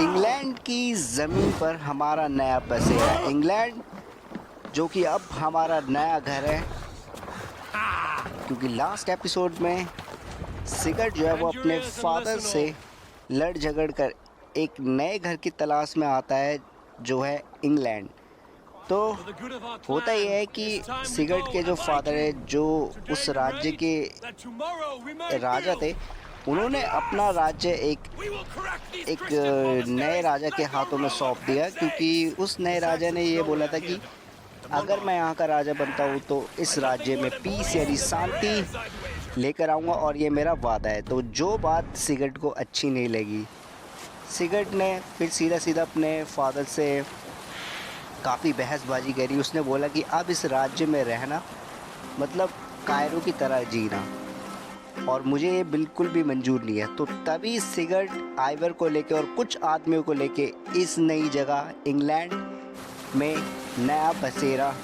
England की ज़मीन पर हमारा नया बसेरा इंग्लैंड, जो कि अब हमारा नया घर है। क्योंकि लास्ट एपिसोड में सिगर्ट जो है वो अपने फादर से लड़ झगड़ कर एक नए घर की तलाश में आता है, जो है इंग्लैंड। तो होता यह है कि सिगर्ट के जो फादर है, जो उस राज्य के राजा थे, उन्होंने अपना राज्य एक नए राजा के हाथों में सौंप दिया। क्योंकि उस नए राजा ने ये बोला था कि अगर मैं यहाँ का राजा बनता हूँ तो इस राज्य में पीस यानी शांति लेकर आऊँगा, और ये मेरा वादा है। तो जो बात सिगर्ट को अच्छी नहीं लगी, सिगर्ट ने फिर सीधा सीधा अपने फादर से काफ़ी बहसबाजी करी। उसने बोला कि अब इस राज्य में रहना मतलब कायरों की तरह जीना, और मुझे ये बिल्कुल भी मंजूर नहीं है। तो तभी सिगर्ट आइवर को लेके और कुछ आदमियों को लेके इस नई जगह इंग्लैंड में नया बसेरा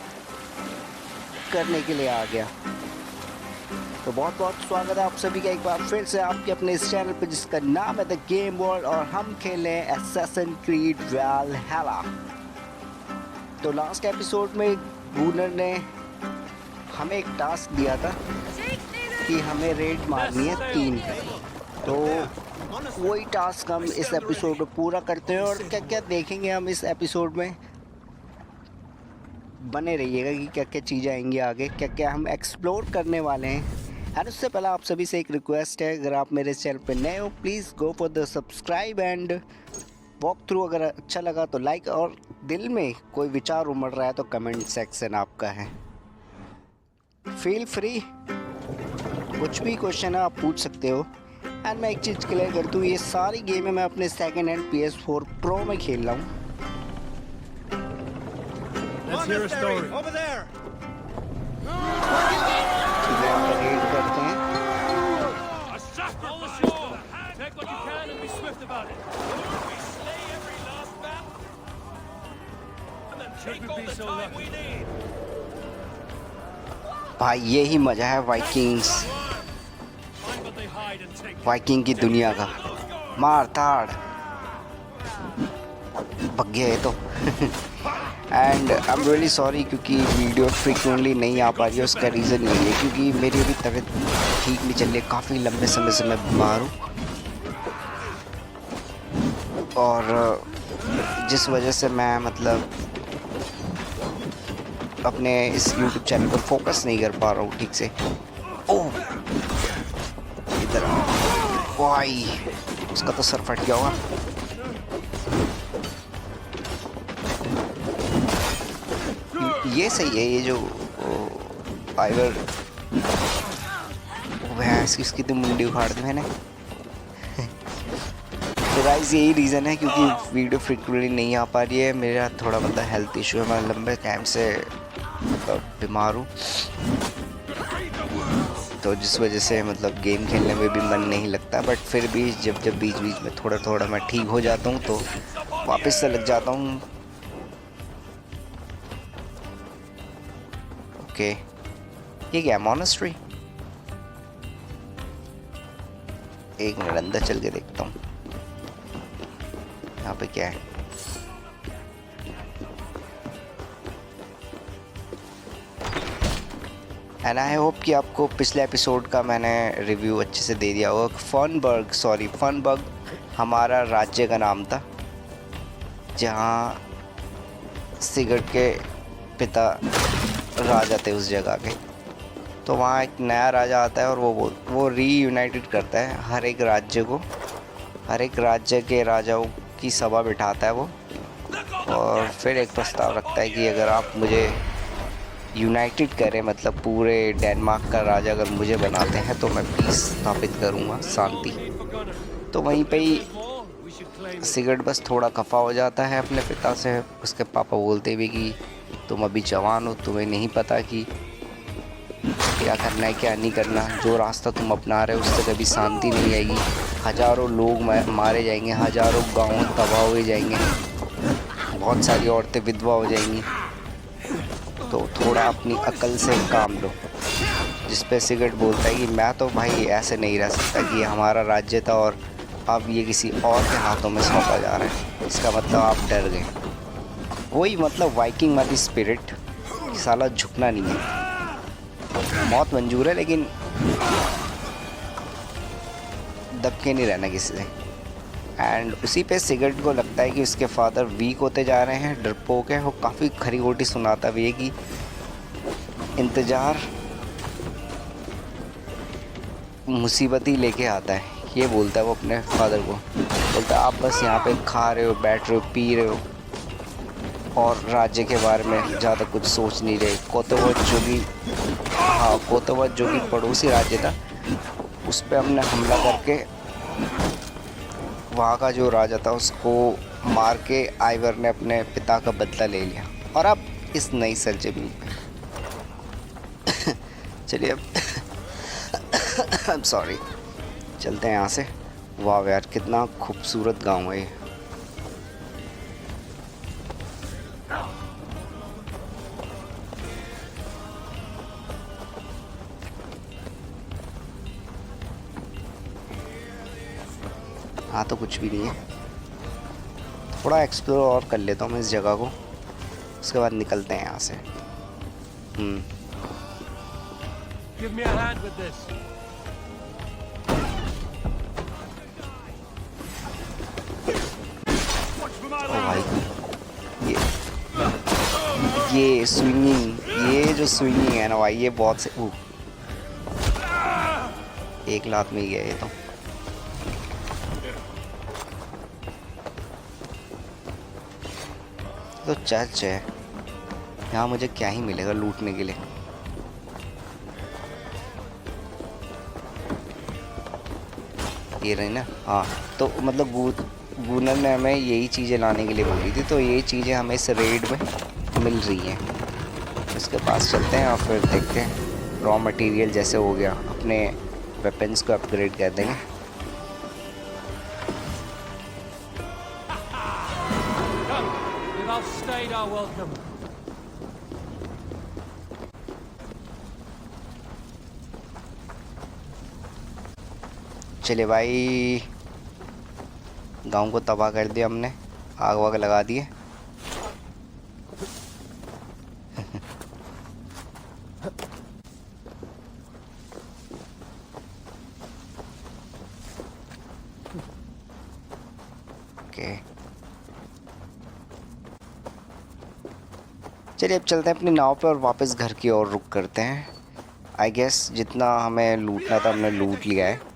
करने के लिए आ गया। तो बहुत बहुत स्वागत है आप सभी का एक बार फिर से आपके अपने इस चैनल पर, जिसका नाम है द गेम वर्ल्ड, और हम खेले Assassin Creed Valhalla। तो लास्ट एपिसोड में गूनर ने हमें एक टास्क दिया था कि हमें रेड मारनी है 3। तो वही टास्क हम इस एपिसोड में पूरा करते हैं। और क्या क्या देखेंगे हम इस एपिसोड में, बने रहिएगा कि क्या क्या चीज़ें आएंगी आगे, क्या क्या हम एक्सप्लोर करने वाले हैं। एंड उससे पहले आप सभी से एक रिक्वेस्ट है, अगर आप मेरे चैनल पे नए हो please go for the subscribe and walk through. अगर अच्छा लगा तो लाइक, और दिल में कोई विचार उमड़ रहा है तो कमेंट सेक्शन आपका है, फील फ्री, कुछ भी क्वेश्चन है आप पूछ सकते हो। एंड मैं एक चीज़ क्लियर कर दूँ, ये सारी गेमें मैं अपने सेकेंड हैंड ps4 प्रो में खेल रहा हूँ। रेड करते हैं। भाई यही मजा है वाइकिंग की दुनिया का, मार ताड़ भग गया है तो। And I am really sorry, क्योंकि वीडियो फ्रीक्वेंटली नहीं आ पा रही है। उसका रीज़न ये है क्योंकि मेरी अभी तबीयत ठीक नहीं चल रही, काफ़ी लंबे समय से मैं बीमार हूँ, और जिस वजह से मैं मतलब अपने इस YouTube चैनल पर फोकस नहीं कर पा रहा हूँ ठीक से। ओह इधर वाई, उसका तो सर फट गया होगा। ये सही है, ये जो आइवर भैंस इसकी तो मुंडी उखाड़ दी मैंने। तो गाइस यही रीज़न है क्योंकि वीडियो फ्रीक्वेंटली नहीं आ पा रही है। मेरा थोड़ा मतलब हेल्थ इशू है, मैं लंबे टाइम से बीमार हूँ, तो जिस वजह से मतलब गेम खेलने में भी मन नहीं लगता। बट फिर भी जब बीच बीच में थोड़ा थोड़ा मैं ठीक हो जाता हूँ तो वापस से लग जाता हूँ। ओके, ये क्या मॉनेस्ट्री? एक मिनट अंदर चल के देखता हूँ यहाँ पे क्या है। एंड आई होप कि आपको पिछले एपिसोड का मैंने रिव्यू अच्छे से दे दिया होगा। फनबर्ग हमारा राज्य का नाम था, जहाँ सिगर्ट के पिता राजा थे उस जगह के। तो वहाँ एक नया राजा आता है और वो रीयूनाइटेड करता है हर एक राज्य को, हर एक राज्य के राजाओं की सभा बिठाता है वो, और फिर एक प्रस्ताव रखता है कि अगर आप मुझे यूनाइटेड करें, मतलब पूरे डेनमार्क का राजा अगर मुझे बनाते हैं तो मैं पीस स्थापित करूँगा, शांति। तो वहीं पे ही सिगर्ट बस थोड़ा खफा हो जाता है अपने पिता से। उसके पापा बोलते भी कि तुम अभी जवान हो, तुम्हें नहीं पता कि क्या करना है क्या नहीं करना, जो रास्ता तुम अपना रहे हो उससे कभी शांति नहीं आएगी। हज़ारों लोग मारे जाएंगे, हज़ारों गाँव तबाह हो जाएंगे, बहुत सारी औरतें विधवा हो जाएंगी। तो थोड़ा अपनी अकल से काम लो। जिस पे सिगर्ट बोलता है कि मैं तो भाई ऐसे नहीं रह सकता, कि हमारा राज्य था और अब ये किसी और के हाथों में सौंपा जा रहा है। इसका मतलब आप डर गए। वही मतलब वाइकिंग वाली स्पिरिट, साला झुकना नहीं है। मौत मंजूर है लेकिन दब के नहीं रहना किसी से। एंड उसी पे सिगरेट को लगता है कि उसके फादर वीक होते जा रहे हैं, डरपोक है। वो काफ़ी खरी खोटी सुनाता भी है कि इंतज़ार मुसीबत ही लेके आता है। ये बोलता है वो अपने फादर को, बोलता है आप बस यहाँ पे खा रहे हो, बैठ रहे हो, पी रहे हो और राज्य के बारे में ज़्यादा कुछ सोच नहीं रहे। कोतवत जो कि कोतवत जो कि पड़ोसी राज्य था, उस पर हमने हमला करके वहाँ का जो राजा था उसको मार के आइवर ने अपने पिता का बदला ले लिया। और अब इस नई सरजमीन पे चलिए अब आई एम सॉरी, चलते हैं यहाँ से। वाह यार कितना खूबसूरत गांव है ये। हाँ तो कुछ भी नहीं है, थोड़ा एक्सप्लोर और कर लेता हूँ मैं इस जगह को, उसके बाद निकलते हैं यहाँ से। Give me a hand with this. ओ भाई ये स्विंगिंग, ये जो स्विंगिंग है ना भाई, ये बहुत से एक लात में ही गया ये तो चर्च है। यहाँ मुझे क्या ही मिलेगा लूटने के लिए। ये रही ना, हाँ तो मतलब गूनर ने हमें यही चीज़ें लाने के लिए बोली थी, तो ये चीज़ें हमें इस रेड में मिल रही हैं। उसके पास चलते हैं और फिर देखते हैं। रॉ मटेरियल जैसे हो गया, अपने वेपन्स को अपग्रेड कर देंगे। चलिए भाई, गांव को तबाह कर दिया हमने, आग वाग लगा दिए। ओके चलिए अब चलते हैं अपनी नाव पे और वापस घर की ओर रुख करते हैं। आई गेस जितना हमें लूटना था हमने लूट लिया है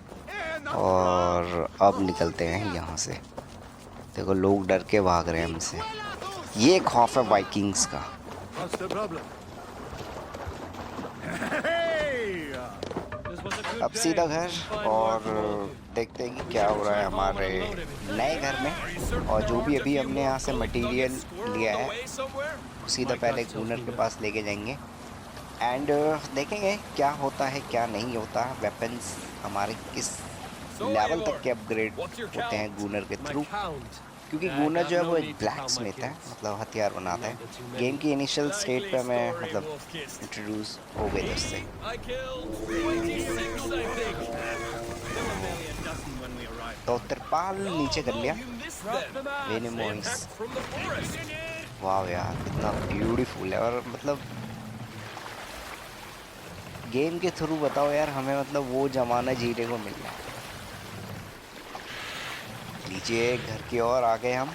और अब निकलते हैं यहाँ से। देखो लोग डर के भाग रहे हैं हमसे, ये खौफ है वाइकिंग्स का। अब सीधा घर और देखते हैं कि क्या हो रहा है हमारे नए घर में। और जो भी अभी हमने यहाँ से मटेरियल लिया है सीधा पहले गूनर के पास लेके जाएंगे एंड देखेंगे क्या होता है क्या नहीं होता। वेपन्स हमारे किस लेवल तक के अपग्रेड होते हैं गूनर के थ्रू, क्योंकि गूनर जो है वो एक ब्लैक स्मिथ है, मतलब हथियार बनाता है। गेम की इनिशियल स्टेट पे हमें मतलब इंट्रोड्यूस हो गए थे उससे। तो तिरपाल नीचे कर लिया वेनिमोइस। वाह यार कितना ब्यूटीफुल है। और मतलब गेम के थ्रू बताओ यार हमें मतलब वो जमाना जीने को मिल रहा है। लीजिए घर की ओर आ गए हम,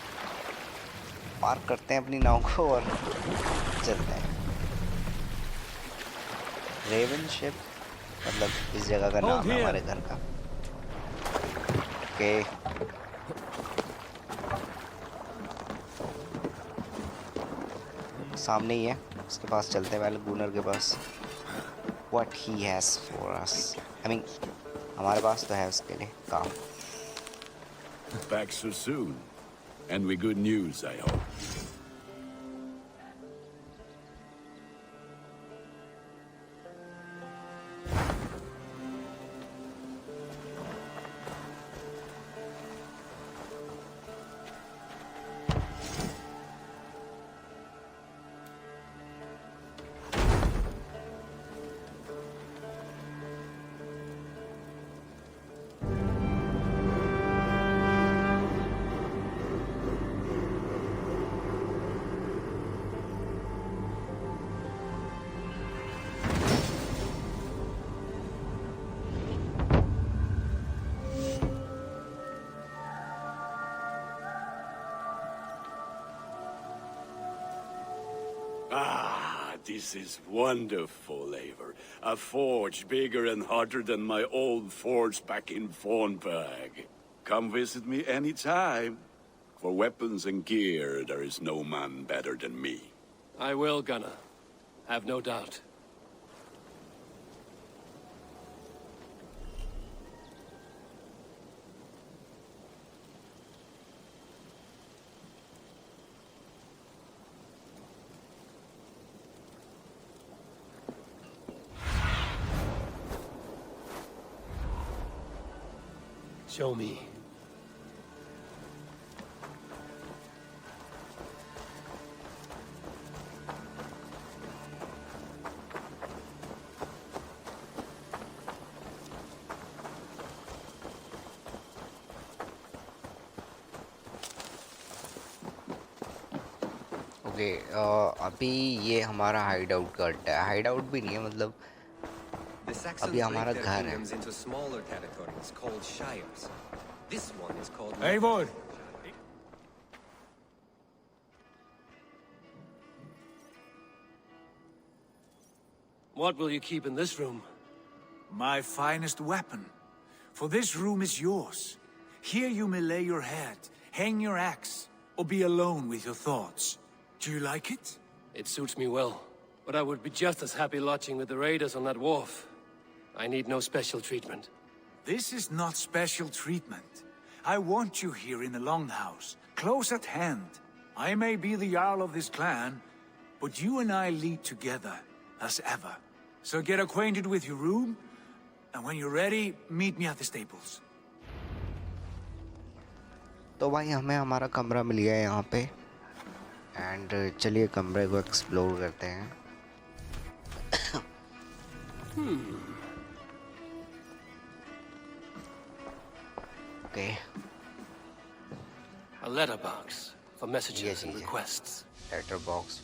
पार्क करते हैं अपनी नाव को और चलते हैं। रेवन शिप मतलब इस जगह का नाम है हमारे घर का। ओके सामने ही है, उसके पास चलते हैं पहले गूनर के पास। What he has for us, I mean हमारे पास तो है उसके लिए काम। Back so soon, and with good news, I hope. This is wonderful, Eivor. A forge bigger and harder than my old forge back in Fornberg. Come visit me anytime. For weapons and gear, there is no man better than me. I will, Gunnar. Have no doubt. Show me. Okay अभी ये हमारा hide out का अड्डा है। Hide out भी नहीं है, मतलब अभी हमारा घर है। Eivor! What will you keep in this room? My finest weapon. For this room is yours. Here you may lay your head, hang your axe, or be alone with your thoughts. Do you like it? It suits me well, but I would be just as happy lodging with the raiders on that wharf. I need no special treatment. This is not special treatment. I want you here in the Longhouse, close at hand. I may be the Jarl of this clan, but you and I lead together, as ever. So get acquainted with your room, and when you're ready, meet me at the stables. तो भाई हमें हमारा कमरा मिल गया है यहाँ पे, and चलिए कमरे को एक्सप्लोर करते हैं। Okay, A letterbox for messages Yes, and yes. requests. Letter box.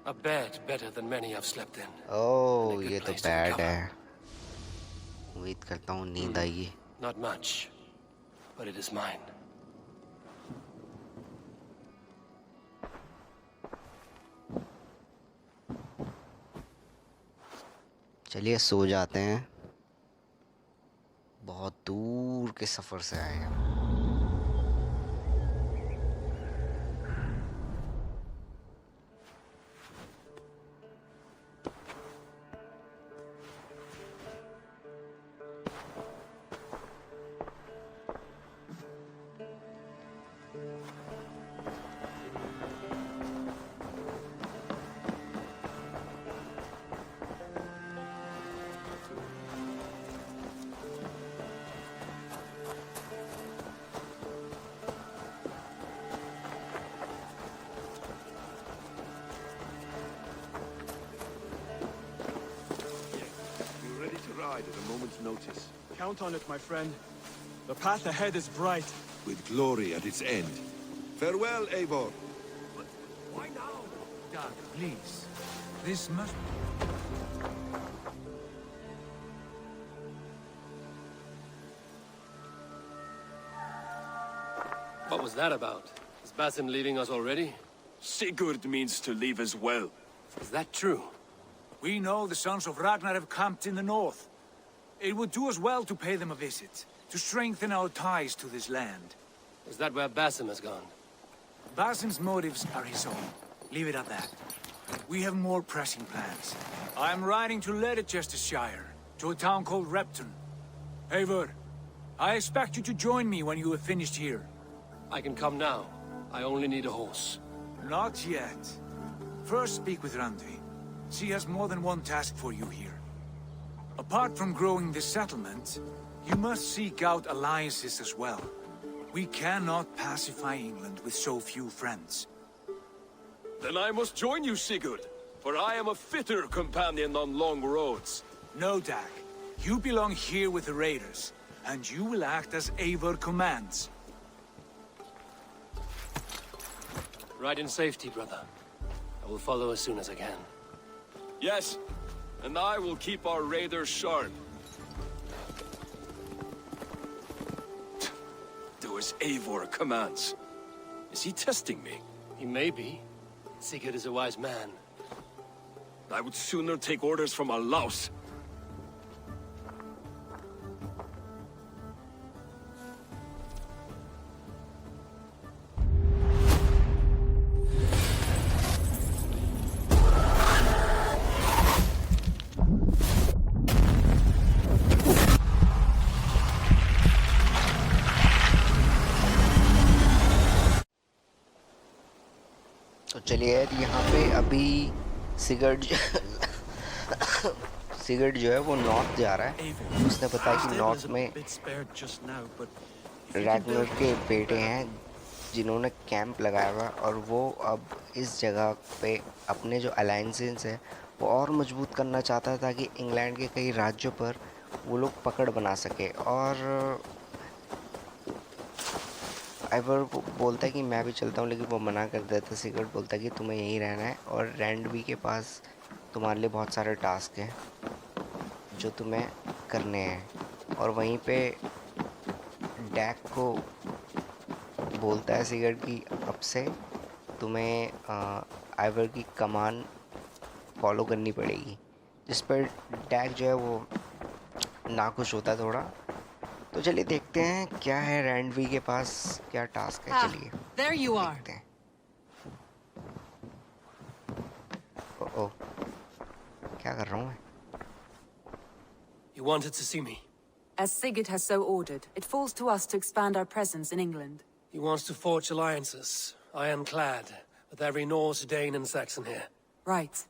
A bed better than many I've slept in. Oh, And a good ये तो place to बैड recover. है। उम्मीद करता हूँ नींद आएगी। Not much, but it is mine. चलिए सो जाते हैं, बहुत दूर के सफर से आए हैं। You're ready to ride at a moment's notice. Count on it, my friend. The path ahead is bright. With glory at its end. Farewell, Eivor. Why now? Doug, please. This must... What was that about? Is Basim leaving us already? Sigurd means to leave as well. Is that true? We know the sons of Ragnar have camped in the north. It would do us well to pay them a visit, to strengthen our ties to this land. Is that where Basim has gone? Basim's motives are his own. Leave it at that. We have more pressing plans. I'm riding to Leicestershire, to a town called Repton. Eivor, I expect you to join me when you have finished here. I can come now. I only need a horse. Not yet. First speak with Randi. She has more than one task for you here. Apart from growing this settlement, you must seek out alliances as well. We cannot pacify England with so few friends. Then I must join you, Sigurd, for I am a fitter companion on long roads. No, Dag. You belong here with the raiders, and you will act as Eivor commands. Ride in safety, brother. I will follow as soon as I can. Yes, and I will keep our raiders sharp. Do as Eivor commands. Is he testing me? He may be. Sigurd is a wise man. I would sooner take orders from a louse. तो चलिए यार, यहाँ पे अभी Sigurd Sigurd जो है वो north जा रहा है। उसने बताया कि नॉर्थ में रैग्नर के बेटे हैं जिन्होंने कैंप लगाया हुआ है, और वो अब इस जगह पे अपने जो अलायंसेस है वो और मजबूत करना चाहता है ताकि इंग्लैंड के कई राज्यों पर वो लोग पकड़ बना सके। और आइवर बोलता है कि मैं भी चलता हूँ, लेकिन वो मना कर देता है। सिगर्ड बोलता है कि तुम्हें यहीं रहना है और रैंडबी के पास तुम्हारे लिए बहुत सारे टास्क हैं जो तुम्हें करने हैं। और वहीं पे डैक को बोलता है सिगर्ड कि अब से तुम्हें आइवर की कमान फॉलो करनी पड़ेगी, जिस पर डैक जो है वो नाखुश होता है थोड़ा। तो चलिए देखते हैं क्या है रैंडवी के पास, क्या टास्क है। चलिए there you are. देखते हैं। ओ क्या कर रहा हूँ मैं? You wanted to see me. As Sigurd has so ordered, it falls to us to expand our presence in England. He wants to forge alliances, ironclad, with every Norse, Dane, and Saxon here. Right.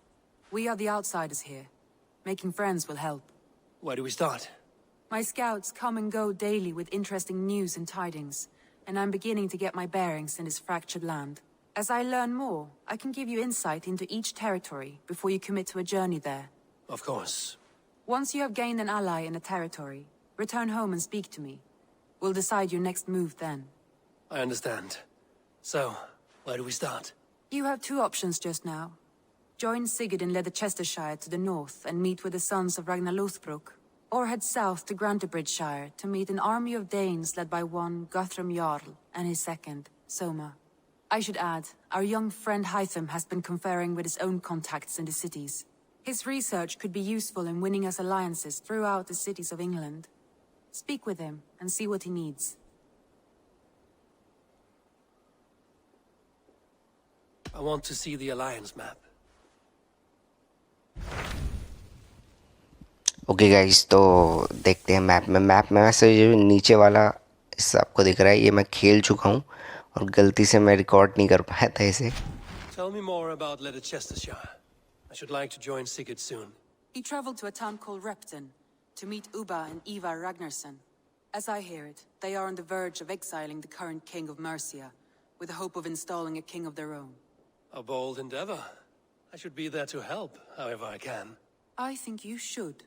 We are the outsiders here. Making friends will help. Where do we start? My scouts come and go daily with interesting news and tidings, and I'm beginning to get my bearings in this fractured land. As I learn more, I can give you insight into each territory before you commit to a journey there. Of course. Once you have gained an ally in a territory, return home and speak to me. We'll decide your next move then. I understand. So, where do we start? You have two options just now. Join Sigurd in Leicestershire to the north and meet with the sons of Ragnar Lothbrok, or head south to Grantebridgeshire to meet an army of Danes led by one Guthrum Jarl and his second, Soma. I should add, our young friend Hytham has been conferring with his own contacts in the cities. His research could be useful in winning us alliances throughout the cities of England. Speak with him and see what he needs. I want to see the alliance map. Okay guys, तो देखते हैं map में वैसे जो नीचे वाला हिस्सा आपको दिख रहा है, ये मैं खेल चुका हूँ और गलती से मैं रिकॉर्ड नहीं कर पाया था इसे। Tell me more about Leicestershire. I should like to join Sigurd soon. He traveled to a town called Repton to meet Ubba and Eivor Ragnarsson. As I hear it, they are on the verge of exiling the current king of Mercia, with the hope of installing a king of their own. A bold endeavor. I should be there to help, however I can. I think you should.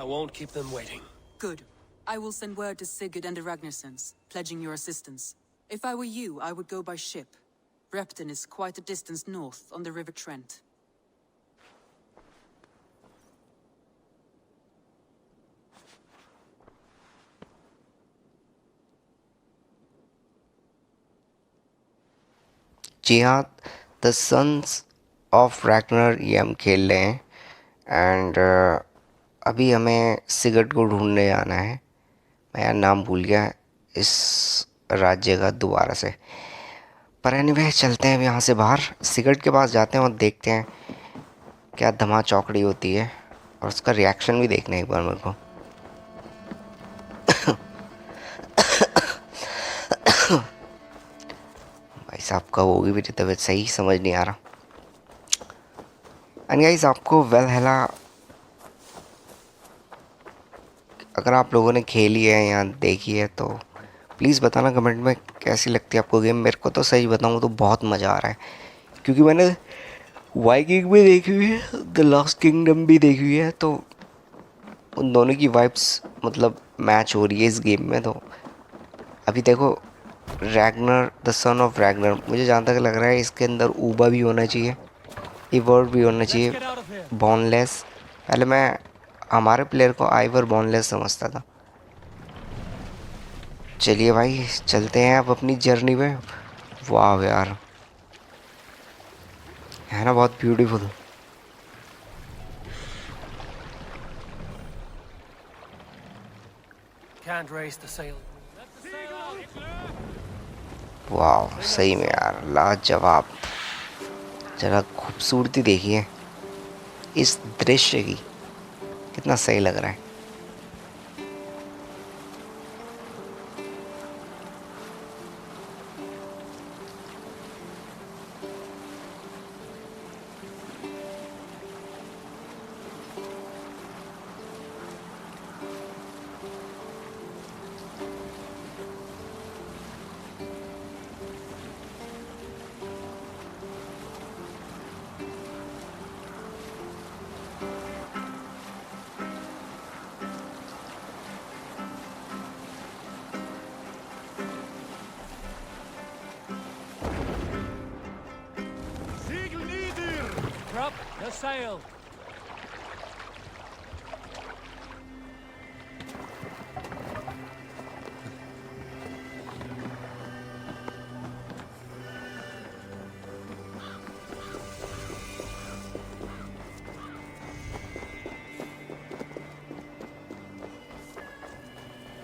I won't keep them waiting. Good. I will send word to Sigurd and the Ragnarssons, pledging your assistance. If I were you, I would go by ship. Repton is quite a distance north on the River Trent. जी हाँ, the sons of रैग्नर ये हम खेल रहे हैं। And अभी हमें Sigurd को ढूंढने जाना है। मैं यार नाम भूल गया इस राज्य का दोबारा से, पर एनीवे चलते हैं अब यहाँ से बाहर। सिगर्ड के पास जाते हैं और देखते हैं क्या धमा चौकड़ी होती है, और उसका रिएक्शन भी देखना है एक बार मेरे को। भाई साहब कब होगी मेरी तबीयत सही, समझ नहीं आ रहा। एंड गाइस, आपको वैल्हैला अगर आप लोगों ने खेली है या देखी है तो प्लीज़ बताना कमेंट में कैसी लगती है आपको गेम। मेरे को तो सही बताऊँ तो बहुत मज़ा आ रहा है, क्योंकि मैंने वाइकिंग भी देखी हुई है, द लास्ट किंगडम भी देखी हुई है, तो उन दोनों की वाइब्स मतलब मैच हो रही है इस गेम में। तो अभी देखो, रैग्नर द सन ऑफ रैग्नर, मुझे जहाँ तक लग रहा है इसके अंदर ऊबा भी होना चाहिए। ईवर भी होना चाहिए, बोनलेस। पहले मैं हमारे प्लेयर को आइवर बोनलेस समझता था। चलिए भाई चलते हैं अब अपनी जर्नी पे। वाह यार, है ना बहुत beautiful. Can't raise the sail. वाह सही में यार लाजवाब। जरा खूबसूरती देखिए इस दृश्य की, कितना सही लग रहा है। Drop the sail.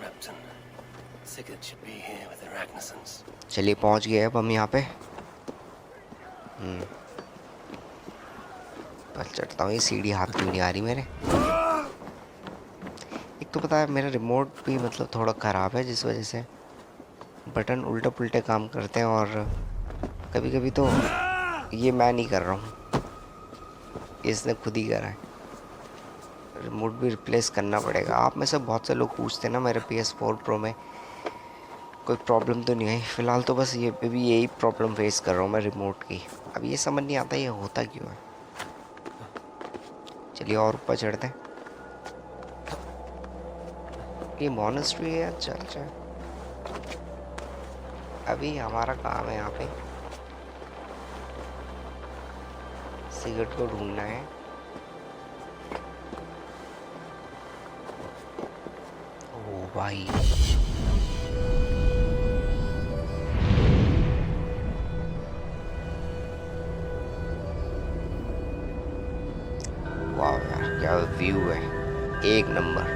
Repton. Sigurd should be here with the Ragnarsons. चलिए पहुंच गए अब हम यहाँ पे। पर चढ़ता हूँ, ये सीढ़ी हाथ क्यों नहीं आ रही मेरे। एक तो पता है मेरा रिमोट भी मतलब थोड़ा ख़राब है, जिस वजह से बटन उल्टे पुल्टे काम करते हैं। और कभी कभी तो ये मैं नहीं कर रहा हूँ, इसने खुद ही करा है। रिमोट भी रिप्लेस करना पड़ेगा। आप में से बहुत से लोग पूछते हैं ना मेरे ps4 प्रो में कोई प्रॉब्लम तो नहीं आई। फ़िलहाल तो बस ये भी यही प्रॉब्लम फेस कर रहा हूँ मैं रिमोट की। अब ये समझ नहीं आता ये होता क्यों है। चलिए और ऊपर चढ़ते हैं। ये मॉनेस्ट्री है या चर्च है? अभी हमारा काम है यहाँ पे सिगरेट को ढूंढना है। ओ भाई वाह यार क्या व्यू है, एक नंबर।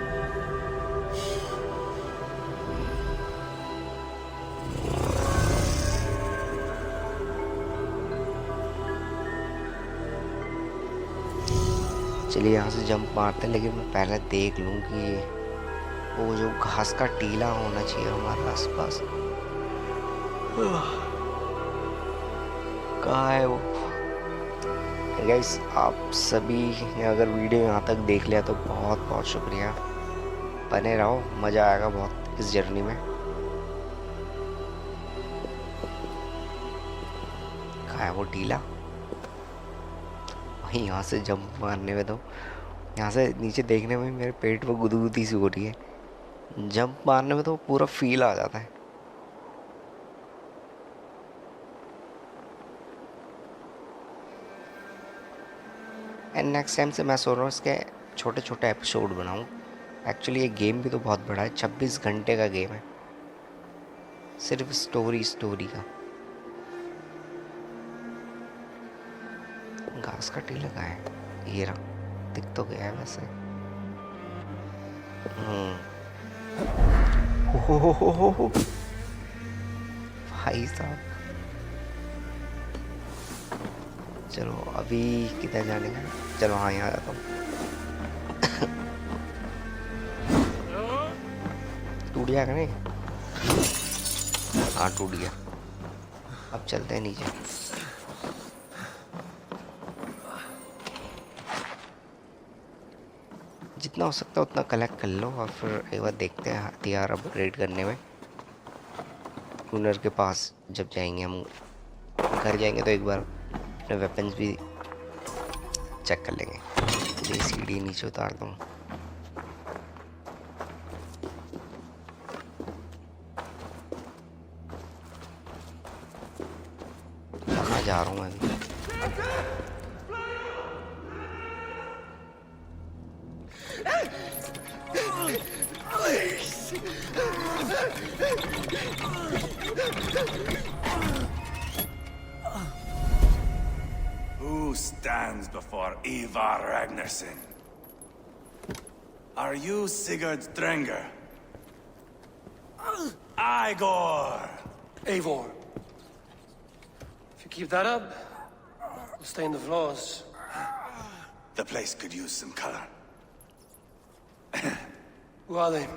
चलिए यहाँ से जंप मारते हैं, लेकिन मैं पहले देख लूँ कि वो जो घास का टीला होना चाहिए हमारे आसपास कहाँ है वो। गाइस आप सभी ने अगर वीडियो यहाँ तक देख लिया तो बहुत बहुत शुक्रिया। बने रहो, मज़ा आएगा बहुत इस जर्नी में। कहाँ है वो टीला? वहीं यहाँ से जंप मारने में तो यहाँ से नीचे देखने में मेरे पेट में गुदगुदी सी हो रही है। जंप मारने में तो पूरा फील आ जाता है। एंड नेक्स्ट टाइम से मैं सोच रहा हूँ इसके छोटे छोटे एपिसोड बनाऊँ। एक्चुअली ये गेम भी तो बहुत बड़ा है, 26 घंटे का गेम है सिर्फ स्टोरी का। घास का टीला कहाँ है? ये रहा, दिख तो गया है वैसे। हो भाई साहब। चलो अभी किधर जाने का? चलो हाँ यहाँ जाता हूँ। टूट जाएगा नहीं? हाँ टूट गया। अब चलते हैं नीचे। जितना हो सकता है उतना कलेक्ट कर लो और फिर एक बार देखते हैं हथियार अपग्रेड करने में। टूनर के पास जब जाएंगे हम, घर जाएंगे तो एक बार अपने वेपन्स भी चेक कर लेंगे। ये सीढ़ी नीचे उतार दूँ। कहाँ जा रहा हूँ मैं अभी? Who stands before Eivor Ragnarsson? Are you Sigurd Drenger? Igor! Eivor. If you keep that up, we'll stain the floors. The place could use some color. Who are they?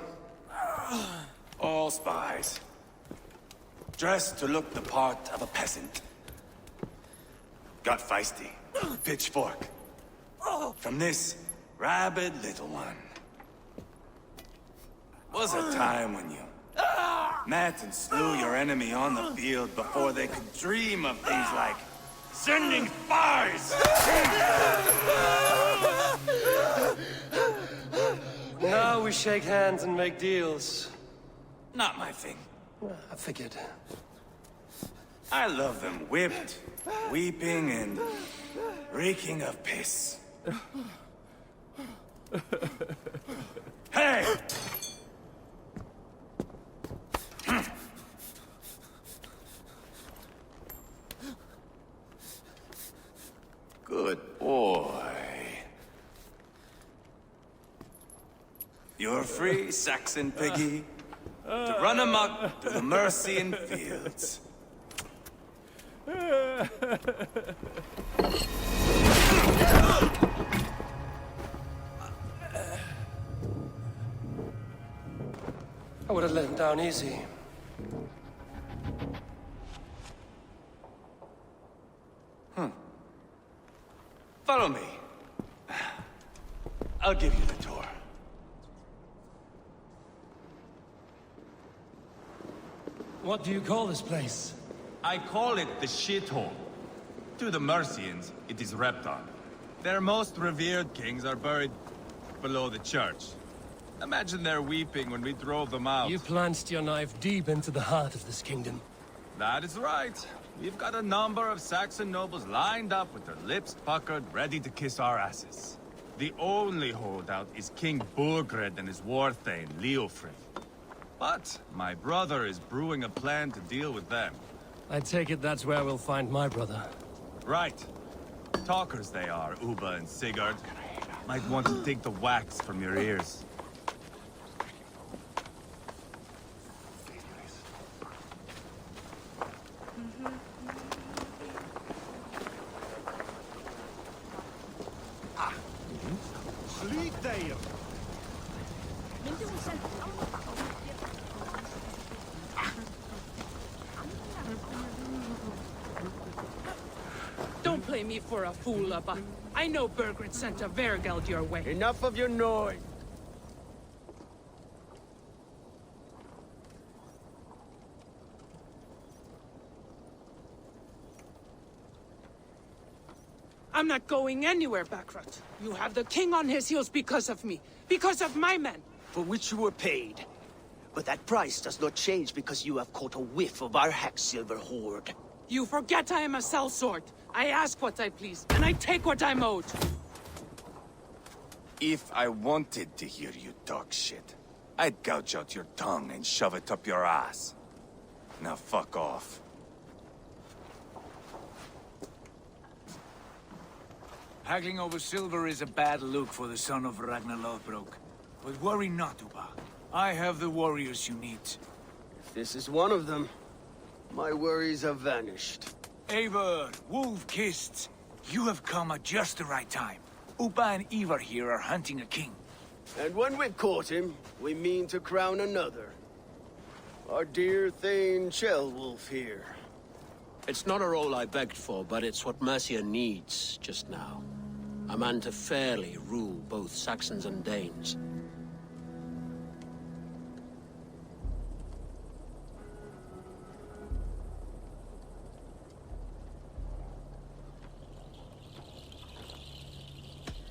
All spies. Dressed to look the part of a peasant. Got feisty. Pitchfork. From this rabid little one. Was a time when you met and slew your enemy on the field before they could dream of things like sending spies! Now we shake hands and make deals. Not my thing. I figured. I love them whipped, weeping, and reeking of piss. Hey! Good boy. You're free, Saxon piggy, to run amok to the Mercian fields. I would have let him down easy. Follow me. I'll give you the tour. What do you call this place? I call it the shithole. To the Mercians, it is Repton. Their most revered kings are buried below the church. Imagine their weeping when we drove them out. You plunged your knife deep into the heart of this kingdom. That is right. We've got a number of Saxon nobles lined up with their lips puckered, ready to kiss our asses. The only holdout is King Burgred and his war thane, Leofric. But my brother is brewing a plan to deal with them. I take it that's where we'll find my brother. Right. Talkers they are, Uba and Sigurd. Might want to take the wax from your ears. Don't play me for a fool, Ubba. I know Burgred sent a Vergeld your way. Enough of your noise. I'm not going anywhere, Backrot. You have the king on his heels because of me. Because of my men. For which you were paid. But that price does not change because you have caught a whiff of our Hacksilver hoard. You forget I am a sellsword. I ask what I please, and I take what I'm owed. If I wanted to hear you talk shit, I'd gouge out your tongue and shove it up your ass. Now fuck off. Haggling over silver is a bad look for the son of Ragnar Lothbrok. But worry not, Uba. I have the warriors you need. If this is one of them, my worries have vanished. Eivor, Wolf-Kissed, you have come at just the right time. Uba and Eivor here are hunting a king. And when we've caught him, we mean to crown another. Our dear Thane Ceolwulf here. It's not a role I begged for, but it's what Mercia needs just now. A man to fairly rule both Saxons and Danes.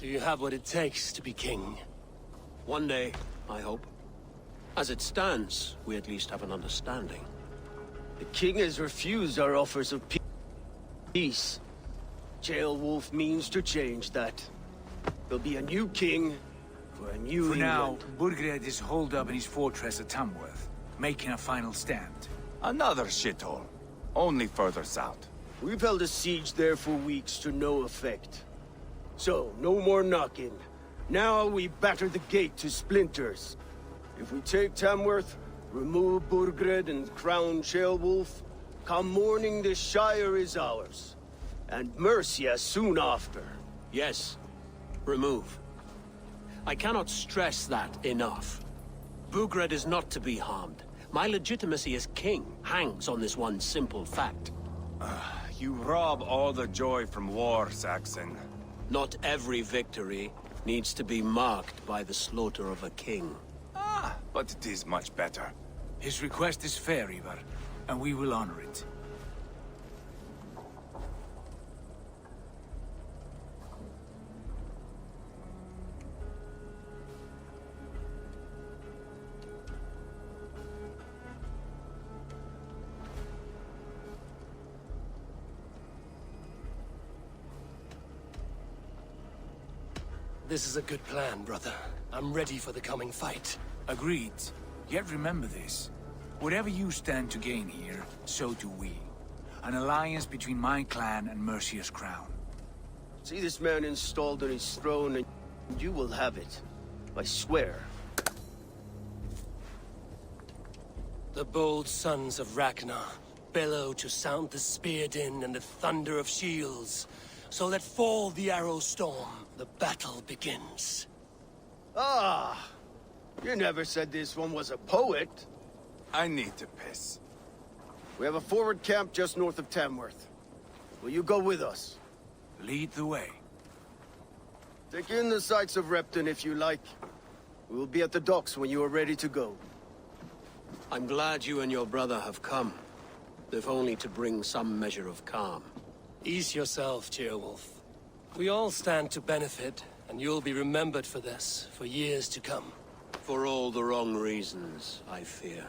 Do you have what it takes to be king? One day, I hope. As it stands, we at least have an understanding. The king has refused our offers of peace. Ceolwulf means to change that. There'll be a new king for a new For now, England. Burgred is holed up in his fortress at Tamworth. making a final stand. Another shithole. Only further south. We've held a siege there for weeks to no effect. So, no more knocking. Now we batter the gate to splinters. If we take Tamworth, remove Burgred and crown Ceolwulf, come morning the Shire is ours. And Mercia soon after. Yes. Remove. I cannot stress that enough. Burgred is not to be harmed. My legitimacy as king hangs on this one simple fact. You rob all the joy from war, Saxon. Not every victory needs to be marked by the slaughter of a king. But it is much better. His request is fair, Eivor, and we will honor it. This is a good plan, brother. I'm ready for the coming fight. Agreed. Yet remember this. Whatever you stand to gain here, so do we. An alliance between my clan and Mercia's crown. See this man installed on his throne and you will have it. I swear. The bold sons of Ragnar bellow to sound the spear din and the thunder of shields. So let fall the arrow storm. The battle begins. Ah! You never said this one was a poet. I need to piss. We have a forward camp just north of Tamworth. Will you go with us? Lead the way. Take in the sights of Repton if you like. We will be at the docks when you are ready to go. I'm glad you and your brother have come, if only to bring some measure of calm. Ease yourself, Ceolwulf. We all stand to benefit, and you'll be remembered for this, for years to come. For all the wrong reasons, I fear.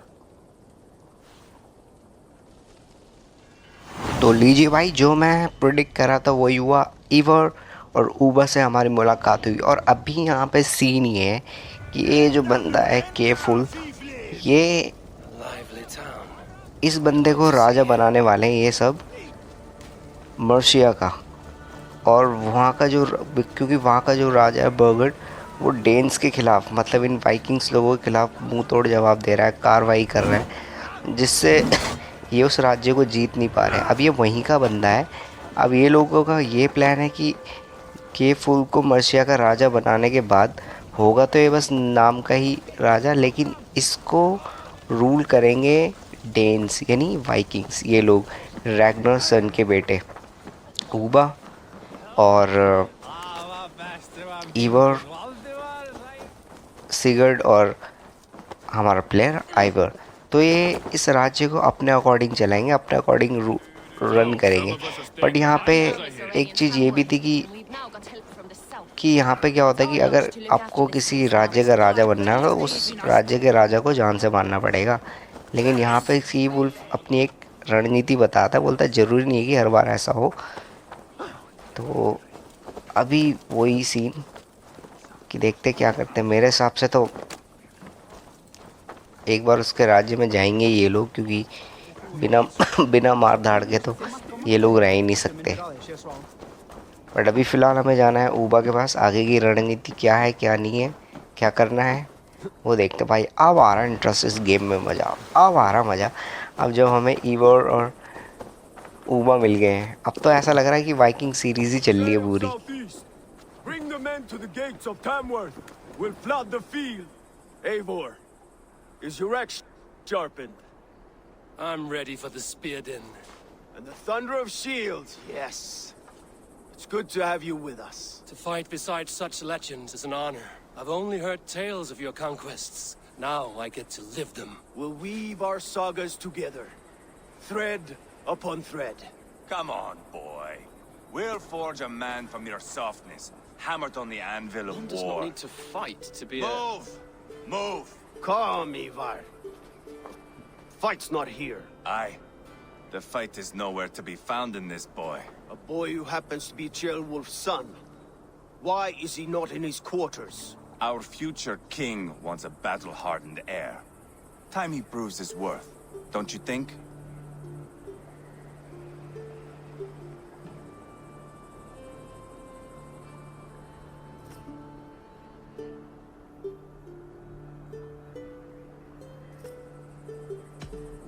तो लीजिए भाई, जो मैं predict कर रहा था वही हुआ। ईवर और ऊबा से हमारी मुलाकात हुई और अभी यहाँ पे सीन ये है कि ये जो बंदा है केफुल, ये इस बंदे को राजा बनाने वाले हैं ये सब मर्शिया का। और वहाँ का जो, क्योंकि वहाँ का जो राजा है बर्गर्ड, वो डेन्स के ख़िलाफ़, मतलब इन वाइकिंग्स लोगों के ख़िलाफ़ मुंह तोड़ जवाब दे रहा है, कार्रवाई कर रहा है, जिससे ये उस राज्य को जीत नहीं पा रहे हैं। अब ये वहीं का बंदा है। अब ये लोगों का ये प्लान है कि केफुल को मर्शिया का राजा बनाने के बाद होगा तो ये बस नाम का ही राजा, लेकिन इसको रूल करेंगे डेन्स यानी वाइकिंग्स, ये लोग रैग्नर सन के बेटे ऊबा और ईवर, सिगर्ड और हमारा प्लेयर आइवर। तो ये इस राज्य को अपने अकॉर्डिंग चलाएंगे, अपने अकॉर्डिंग रन करेंगे। बट यहाँ पे एक चीज़ ये भी थी कि यहाँ पे क्या होता है कि अगर आपको किसी राज्य का राजा बनना है तो उस राज्य के राजा को जान से मारना पड़ेगा। लेकिन यहाँ पे सी वुल्फ अपनी एक रणनीति बताता है, बोलता है ज़रूरी नहीं है कि हर बार ऐसा हो। तो अभी वही सीन कि देखते क्या करते हैं। मेरे हिसाब से तो एक बार उसके राज्य में जाएंगे ये लोग, क्योंकि बिना मार धाड़ के तो ये लोग रह ही नहीं सकते। बट अभी फ़िलहाल हमें जाना है ऊबा के पास। आगे की रणनीति क्या है क्या नहीं है, क्या करना है वो देखते भाई। अब आ रहा इंटरेस्ट इस गेम में, मज़ा अब आ रहा मज़ा। अब जब हमें ईवर और ऊबा मिल गए हैं, अब तो ऐसा लग रहा है कि वाइकिंग सीरीज़ ही चल रही है पूरी। Bring the men to the gates of Tamworth. We'll flood the field. Eivor, is your axe sharpened? I'm ready for the spear din. And the thunder of shields, yes. It's good to have you with us. To fight beside such legends is an honor. I've only heard tales of your conquests. Now I get to live them. We'll weave our sagas together, thread upon thread. Come on, boy. We'll forge a man from your softness, hammered on the anvil of One does war. not need to fight to be Move! Move! Calm, Eivor. Fight's not here. Aye. The fight is nowhere to be found in this boy. A boy who happens to be Ceolwulf's son. Why is he not in his quarters? Our future king wants a battle-hardened heir. time he proves his worth, don't you think?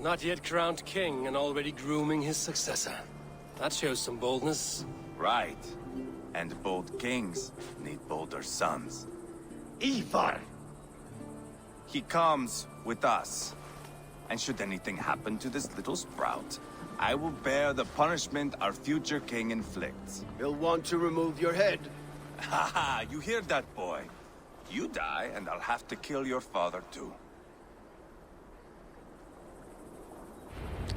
Not yet crowned king and already grooming his successor. That shows some boldness. Right. And bold kings need bolder sons. Eivor! He comes with us. And should anything happen to this little sprout, I will bear the punishment our future king inflicts. He'll want to remove your head. Haha, you hear that, boy? You die, and I'll have to kill your father too.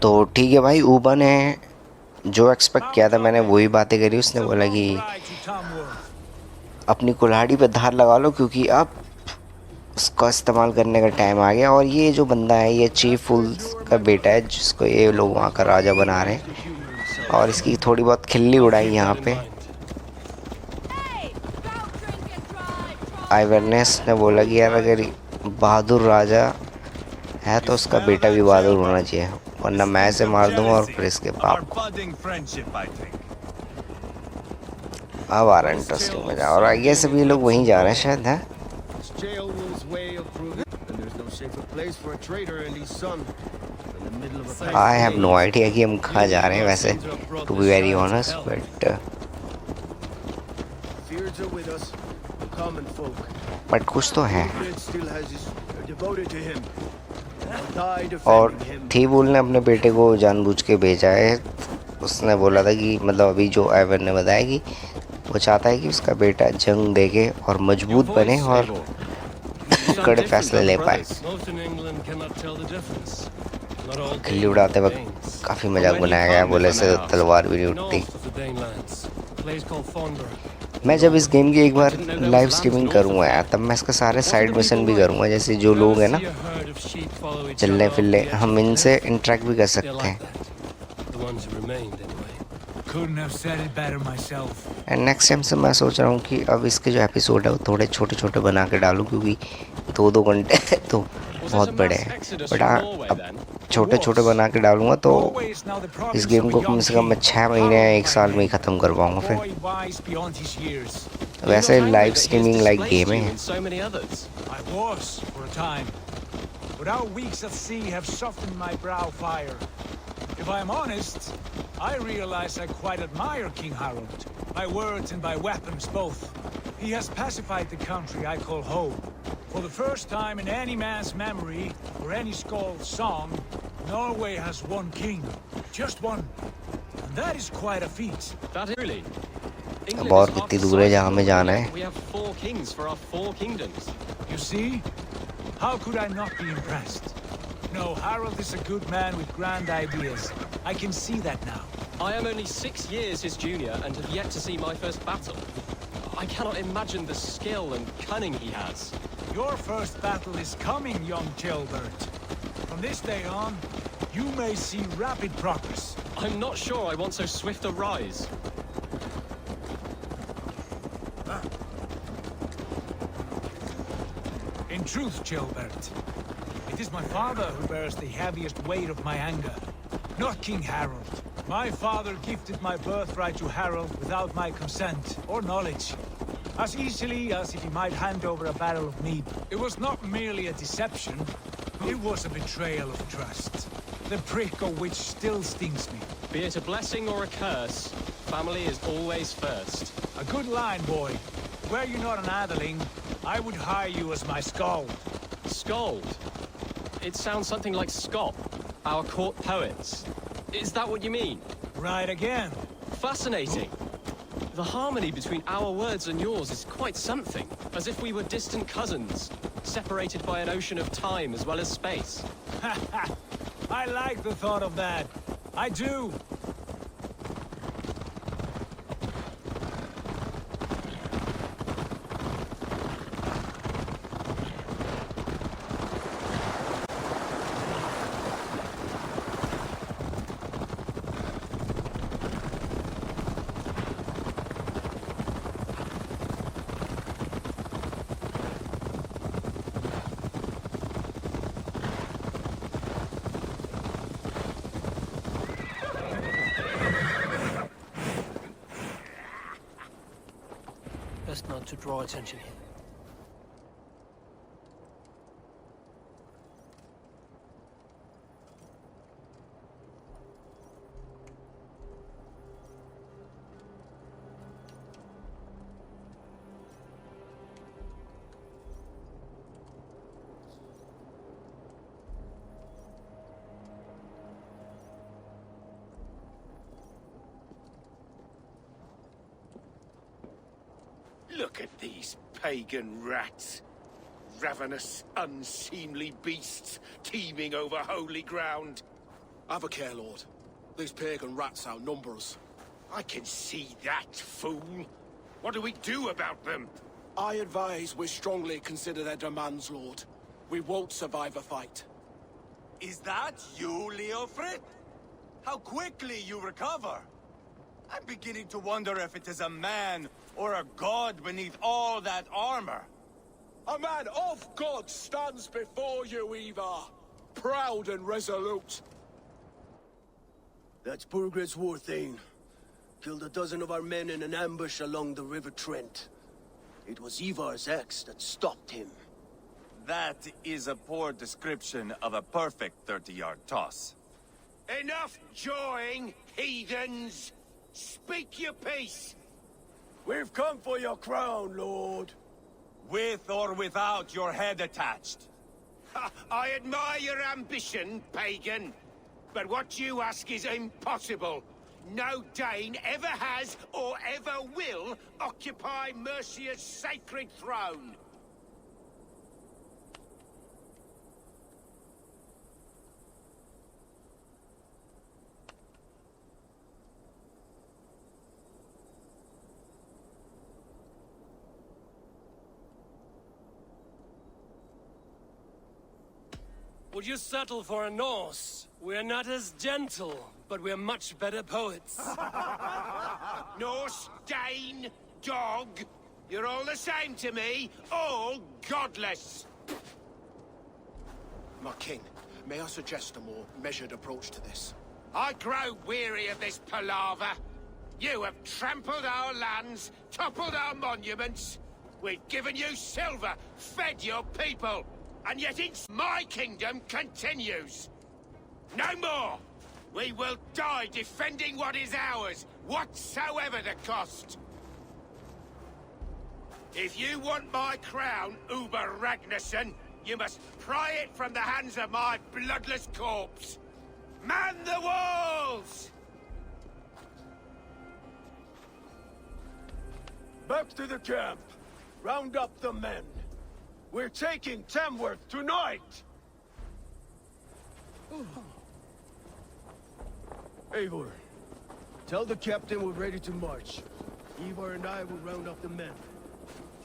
तो ठीक है भाई, ऊबा ने जो expect किया था मैंने वही बातें करी। उसने बोला कि अपनी कुल्हाड़ी पे धार लगा लो क्योंकि अब उसका इस्तेमाल करने का टाइम आ गया। और ये जो बंदा है ये चीफ वुल्फ का बेटा है जिसको ये लोग वहाँ का राजा बना रहे हैं और इसकी थोड़ी बहुत खिल्ली उड़ाई यहाँ पे। आइवरनेस ने बोला कि यार अगर बहादुर राजा है तो उसका बेटा भी बहादुर होना चाहिए, वरना मैं इसे मार दूंगा और फिर इसके बाप को। अब आ रहा है इंटरेस्टिंग मजा। और आगे से भी लोग वहीं जा रहे हैं शायद, है? आई हैव नो आइडिया कि हम कहाँ जा रहे हैं वैसे, to be very honest, but कुछ तो है। और थीबुल ने अपने बेटे को जानबूझ के भेजा है। उसने बोला था कि मतलब अभी जो आइवर ने बताया कि वो चाहता है कि उसका बेटा जंग देखे और मजबूत बने और कड़े फैसले ले पाए। खिल्ली उड़ाते वक्त काफ़ी मजाक बनाया गया, बोले से तलवार भी नहीं उठती। मैं जब इस गेम की एक बार लाइव स्ट्रीमिंग करूँगा यार, तब मैं इसका सारे साइड मिशन भी करूँगा। जैसे जो लोग हैं ना चलने फिरने, हम इनसे इंटरेक्ट भी कर सकते हैं। एंड नेक्स्ट टाइम से मैं सोच रहा हूँ कि अब इसके जो एपिसोड है वो थोड़े छोटे छोटे बना के डालूँ, क्योंकि 2-2 घंटे तो बहुत बड़े हैं। बट अब छोटे छोटे बना के डालूँगा तो इस गेम को कम से कम मैं 6 महीने 1 साल में ही ख़त्म कर पाऊँगा। फिर वैसे लाइव स्ट्रीमिंग लाइक गेम है। If I am honest, I realize I quite admire King Harold, by words and by weapons both. He has pacified the country I call home. For the first time in any man's memory, or any skald's song, Norway has one king. Just one. And that is quite a feat. That is really. अब और कितनी दूर है जहाँ हमें जाना है? We have 4 kings for our 4 kingdoms. You see? How could I not be impressed? No, Harold is a good man with grand ideas. I can see that now. I am only 6 years his junior and have yet to see my first battle. I cannot imagine the skill and cunning he has. Your first battle is coming, young Chilbert. From this day on, you may see rapid progress. I'm not sure I want so swift a rise. In truth, Chilbert, it is my father who bears the heaviest weight of my anger, not King Harold. My father gifted my birthright to Harold without my consent or knowledge, as easily as if he might hand over a barrel of mead. It was not merely a deception, it was a betrayal of trust, the prick of which still stings me. Be it a blessing or a curse, family is always first. A good line, boy. Were you not an atheling, I would hire you as my skald. Skald? It sounds something like Scott, our court poets. Is that what you mean? Right again. Fascinating. The harmony between our words and yours is quite something. As if we were distant cousins, separated by an ocean of time as well as space. I like the thought of that. I do. to draw attention here. Look at these pagan rats. Ravenous, unseemly beasts teeming over holy ground. Have a care, Lord. These pagan rats outnumber us. I can see that, fool. What do we do about them? I advise we strongly consider their demands, Lord. We won't survive a fight. Is that you, Leofrid? How quickly you recover! I'm beginning to wonder if it is a man or a god beneath all that armor. A man of God stands before you, Eivor. Proud and resolute. That's Burgred's war thane. Killed a dozen of our men in an ambush along the River Trent. It was Eivor's axe that stopped him. That is a poor description of a perfect 30-yard toss. Enough jawing, heathens! Speak your peace! We've come for your crown, Lord. With or without your head attached. I admire your ambition, pagan. But what you ask is impossible. No Dane ever has or ever will occupy Mercia's sacred throne. Would you settle for a Norse? We're not as gentle, but we're much better poets. Norse, Dane, dog, you're all the same to me, all godless. My king, may I suggest a more measured approach to this? I grow weary of this palaver. You have trampled our lands, toppled our monuments. We've given you silver, fed your people. And yet my kingdom continues. No more! We will die defending what is ours, whatsoever the cost. If you want my crown, Uber Ragnarsson, you must pry it from the hands of my bloodless corpse. Man the walls! Back to the camp. Round up the men. We're taking Tamworth tonight! Eivor, tell the captain we're ready to march. Eivor and I will round up the men.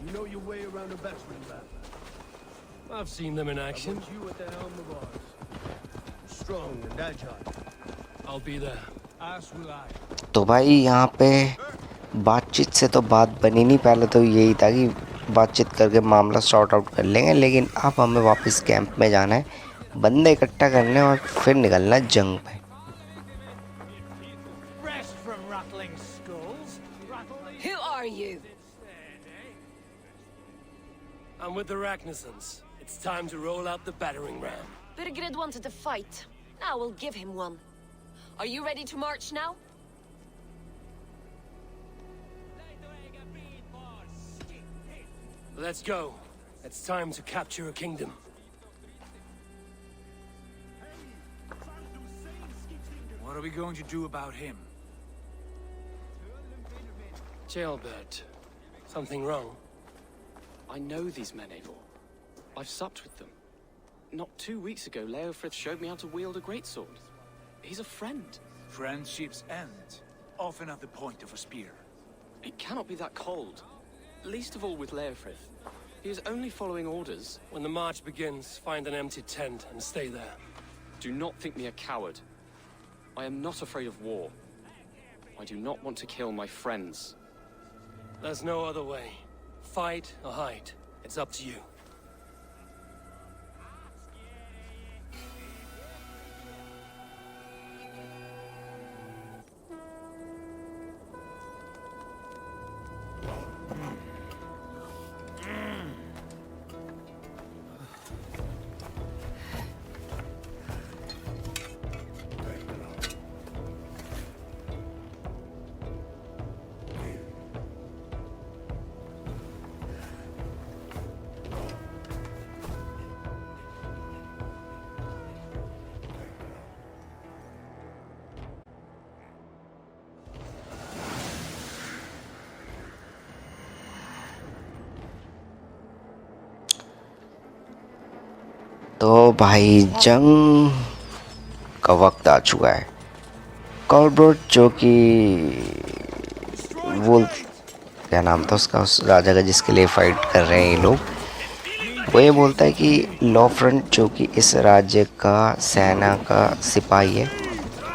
You know your way around a battering ram. I've seen them in I action. want you at the helm of ours. Strong and agile. I'll be there. As will I. तो भाई यहाँ पे बातचीत से तो बात बनी नहीं, पहले तो यही था कि बातचीत करके मामला सॉर्ट आउट कर लेंगे, लेकिन अब हमें वापस कैंप में जाना है, बंदे इकट्ठा करने और फिर निकलना है जंग पे। Who are you? I'm with the Ragnarssons. It's time to roll out the battering ram. Birgred wanted to fight. Now we'll give him one. Are you ready to march now? Let's go. It's time to capture a kingdom. What are we going to do about him? Jailbird. Something wrong? I know these men, Eivor. I've supped with them. Not 2 weeks ago, Leofrith showed me how to wield a greatsword. He's a friend. Friendships end, often at the point of a spear. It cannot be that cold. Least of all with Leofrith. He is only following orders. When the march begins, find an empty tent and stay there. Do not think me a coward. I am not afraid of war. I do not want to kill my friends. There's no other way. Fight or hide. It's up to you. तो भाई जंग का वक्त आ चुका है। कॉलब्रोट जो कि वो क्या नाम था उसका, उस राजा का जिसके लिए फाइट कर रहे हैं ये लोग, वो ये बोलता है कि लॉ फ्रंट जो कि इस राज्य का सेना का सिपाही है,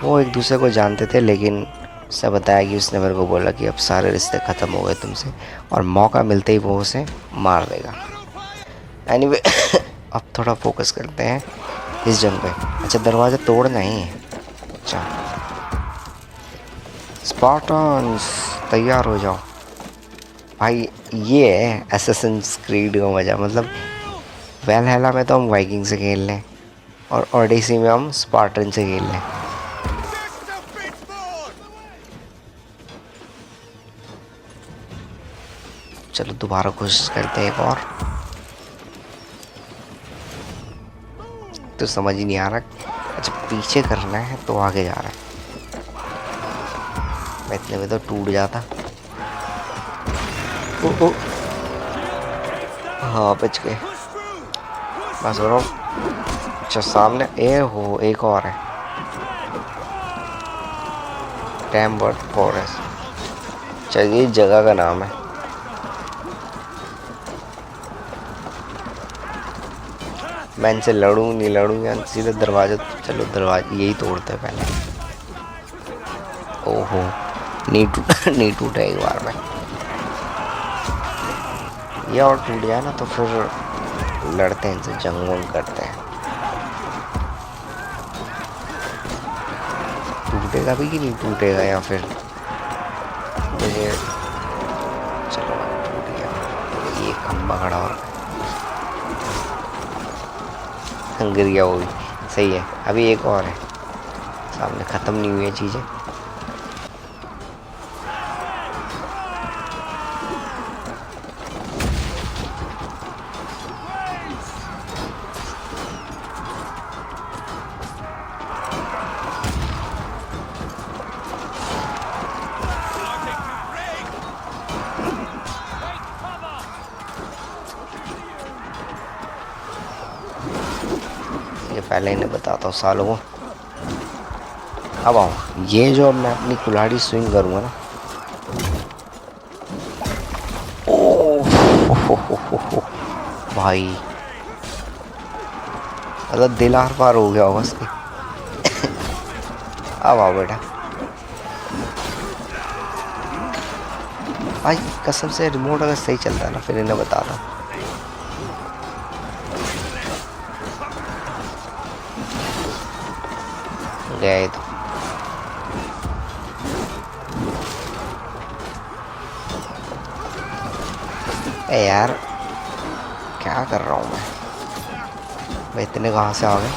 वो एक दूसरे को जानते थे, लेकिन उसने बताया कि उसने मेरे को बोला कि अब सारे रिश्ते ख़त्म हो गए तुमसे, और मौका मिलते ही वो उसे मार देगा। एनीवे अब थोड़ा फोकस करते हैं इस जंग पे। अच्छा, दरवाज़ा तोड़ना ही है। अच्छा, स्पार्टन्स तैयार हो जाओ भाई। ये है एसेसिन्स क्रीड का मज़ा। मतलब वैलहैला में तो हम वाइकिंग से खेल लें और ओडिसी में हम स्पार्टन से खेल लें। चलो दोबारा कोशिश करते हैं एक और। तो समझ ही नहीं आ रहा। अच्छा, पीछे करना है तो आगे जा रहा है। मैं इतने में तो टूट जाता। ओ हाँ, बच गए। बस हो रहा हूँ। अच्छा, सामने एक और है, टेम्पलर फॉरेस्ट। चलिए, जगह का नाम है। मैं इनसे लड़ूँ नहीं लड़ूँ या सीधे दरवाजा। चलो दरवाजा यही तोड़ते हैं पहले। ओहो, नहीं टूटा एक बार में। ये और टूट जाए ना तो फिर लड़ते हैं इनसे, जंग वंग करते हैं। टूटेगा भी कि नहीं टूटेगा, या फिर मुझे। चलो टूट गया। ये खंबा खड़ा हो गिर गया, वो भी सही है। अभी एक और है सामने, ख़त्म नहीं हुई है चीज़ें। पहले इन्हें बताता हूँ सालों को। अब आओ, ये जो मैं अपनी कुल्हाड़ी स्विंग करूँगा ना, ओह भाई, मतलब दिल आर पार हो गया होगा इसके। अब आओ बेटा। भाई कसम से रिमोट अगर सही चलता है ना, फिर इन्हें बताता हूँ। गए तो यार, क्या कर रहा हूँ मैं इतने कहाँ से आ गए।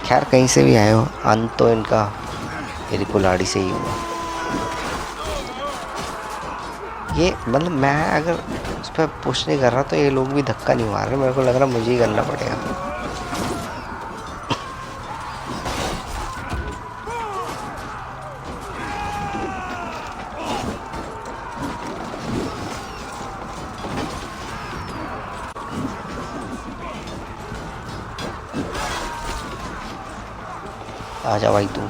खैर, कहीं से भी आए हो, अंत तो इनका मेरी कुल्हाड़ी से ही हुआ। ये मतलब मैं अगर उस पर पुश नहीं कर रहा तो ये लोग भी धक्का नहीं मार रहे। मेरे को लग रहा मुझे ही करना पड़ेगा। आजा भाई तू।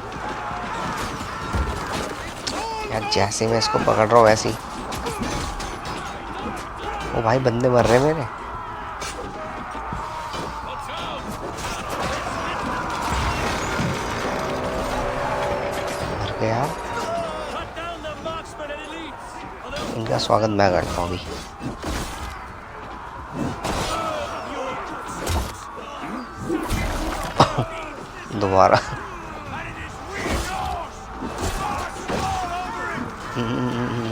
यार जैसे मैं इसको पकड़ रहा हूँ वैसे ही। ओ भाई, बंदे मर रहे मेरे। मर गए यार। इनका स्वागत मैं करता हूँ अभी। दोबारा।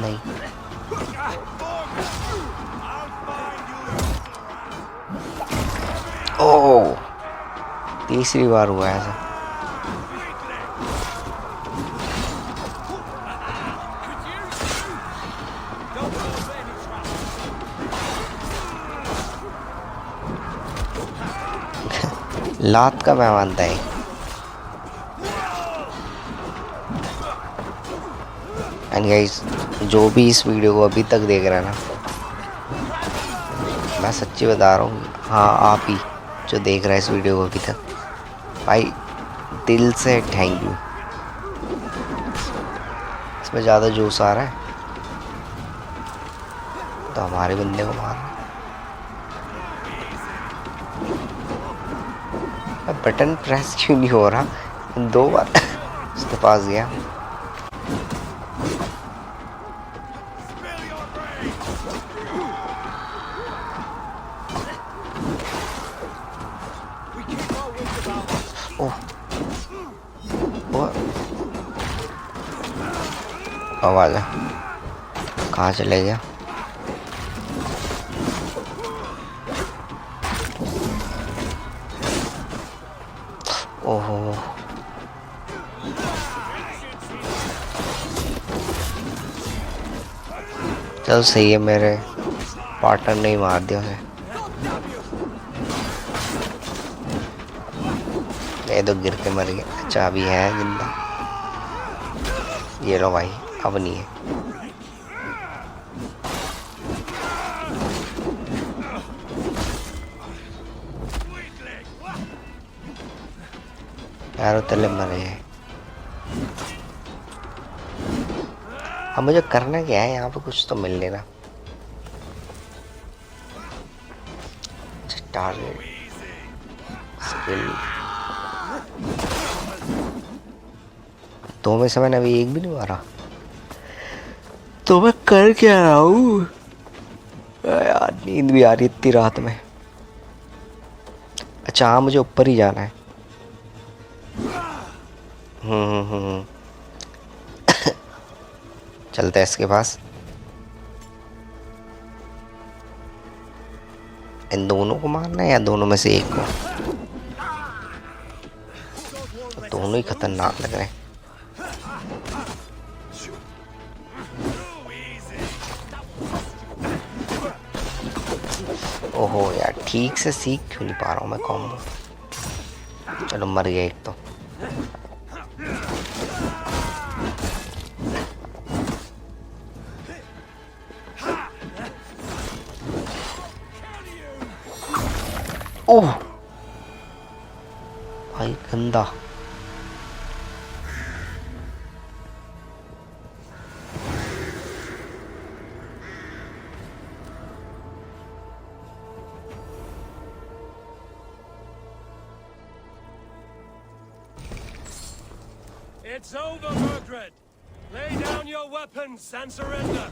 नहीं, ओह, तीसरी बार हुआ ऐसा। लात का मैं मानता है। एंड गाइस, जो भी इस वीडियो को अभी तक देख रहा है ना, मैं सच्ची बता रहा हूँ, हाँ आप ही जो देख रहा है इस वीडियो को अभी तक, भाई दिल से थैंक यू। इसमें ज़्यादा जोश आ रहा है तो हमारे बंदे को मारना। बटन प्रेस क्यों नहीं हो रहा? 2 बार उसके पास गया। ओह आवाज है, कहाँ चले गया? ओहो चल सही है, मेरे पार्टनर ने ही मार दिया उसे। ये तो गिर के मर गया। अच्छा अभी है जिंदा। ये लो भाई, अब नहीं है। यार तले मरे हैं। अब मुझे करना क्या है यहाँ पे? कुछ तो मिल नहीं रहा। टारगेट स्किल 2 में से मैंने अभी एक भी नहीं मारा, तो मैं कर क्या रहा हूँ यार? नींद भी आ रही इतनी रात में। अच्छा हाँ, मुझे ऊपर ही जाना है। चलते हैं इसके पास। इन दोनों को मारना है या दोनों में से एक को? दोनों ही खतरनाक लग रहे हैं। ओहो यार, ठीक से सीख क्यों नहीं पा रहा हूँ मैं कॉम्बो? चलो मर गया एक तो। ओह भाई गंदा। It's over, Mordred. Lay down your weapons and surrender.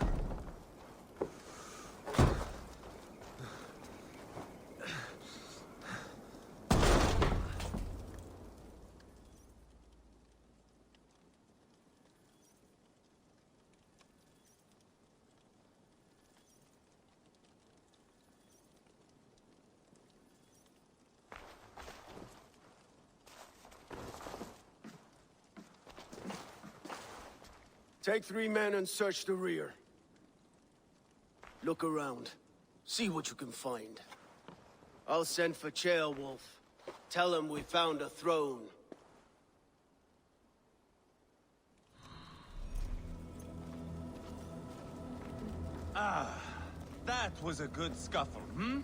Take 3 men and search the rear. Look around. See what you can find. I'll send for Chaelwolf. Tell him we found a throne. Ah, that was a good scuffle, hmm?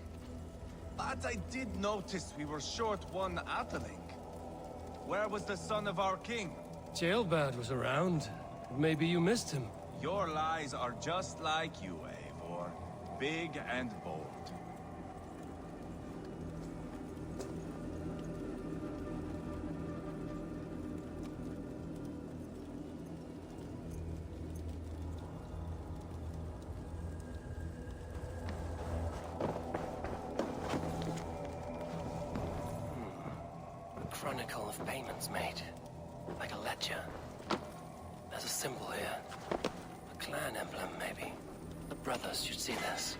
But I did notice we were short one Atheling. Where was the son of our king? Jailbird was around. Maybe you missed him. Your lies are just like you, Eivor. Big and bold. A chronicle of payments made. Like a ledger. There's a symbol here. A clan emblem, maybe. The brothers should see this.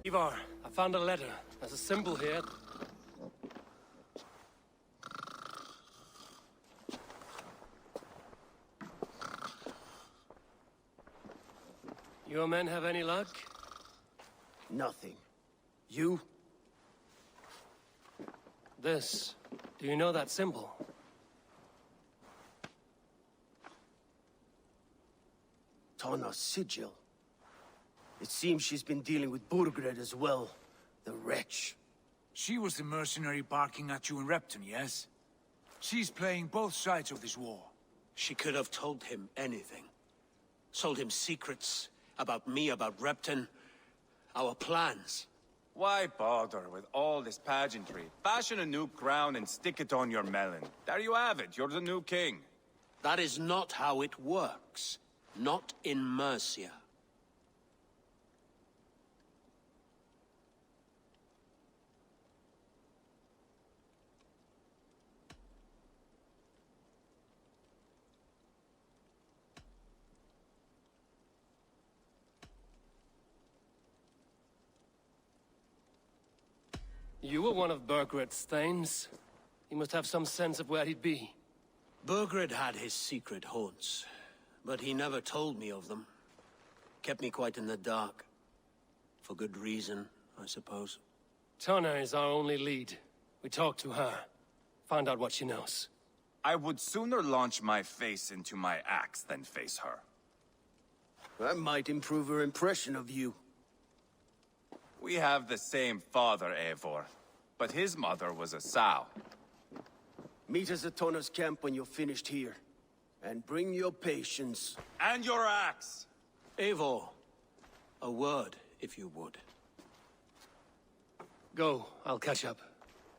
Eivor, I found a letter. There's a symbol here. Your men have any luck? Nothing. You? This. Do you know that symbol? Tana's sigil. It seems she's been dealing with Burgred as well. The wretch. She was the mercenary barking at you in Repton, yes? She's playing both sides of this war. She could have told him anything. Told him secrets about me, about Repton, our plans. Why bother with all this pageantry? Fashion a new crown and stick it on your melon. There you have it, you're the new king. That is not how it works. Not in Mercia. You were one of Burgred's thanes. He must have some sense of where he'd be. Burgred had his secret haunts, but he never told me of them. Kept me quite in the dark. For good reason, I suppose. Tana is our only lead. We talk to her. Find out what she knows. I would sooner launch my face into my axe than face her. That might improve her impression of you. We have the same father, Eivor, but his mother was a sow. Meet us at Tana's camp when you're finished here. And bring your patience. And your axe! Eivor, a word, if you would. Go, I'll catch up.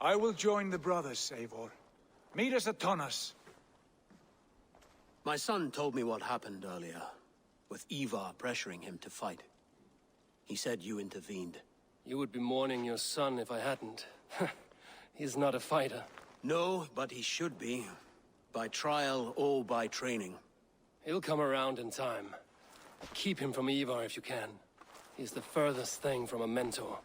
I will join the brothers, Eivor. Meet us at Tana's. My son told me what happened earlier, with Ivar pressuring him to fight. He said you intervened. You would be mourning your son if I hadn't. He's not a fighter. No, but he should be. By trial or by training. He'll come around in time. Keep him from Ivar if you can. He's the furthest thing from a mentor.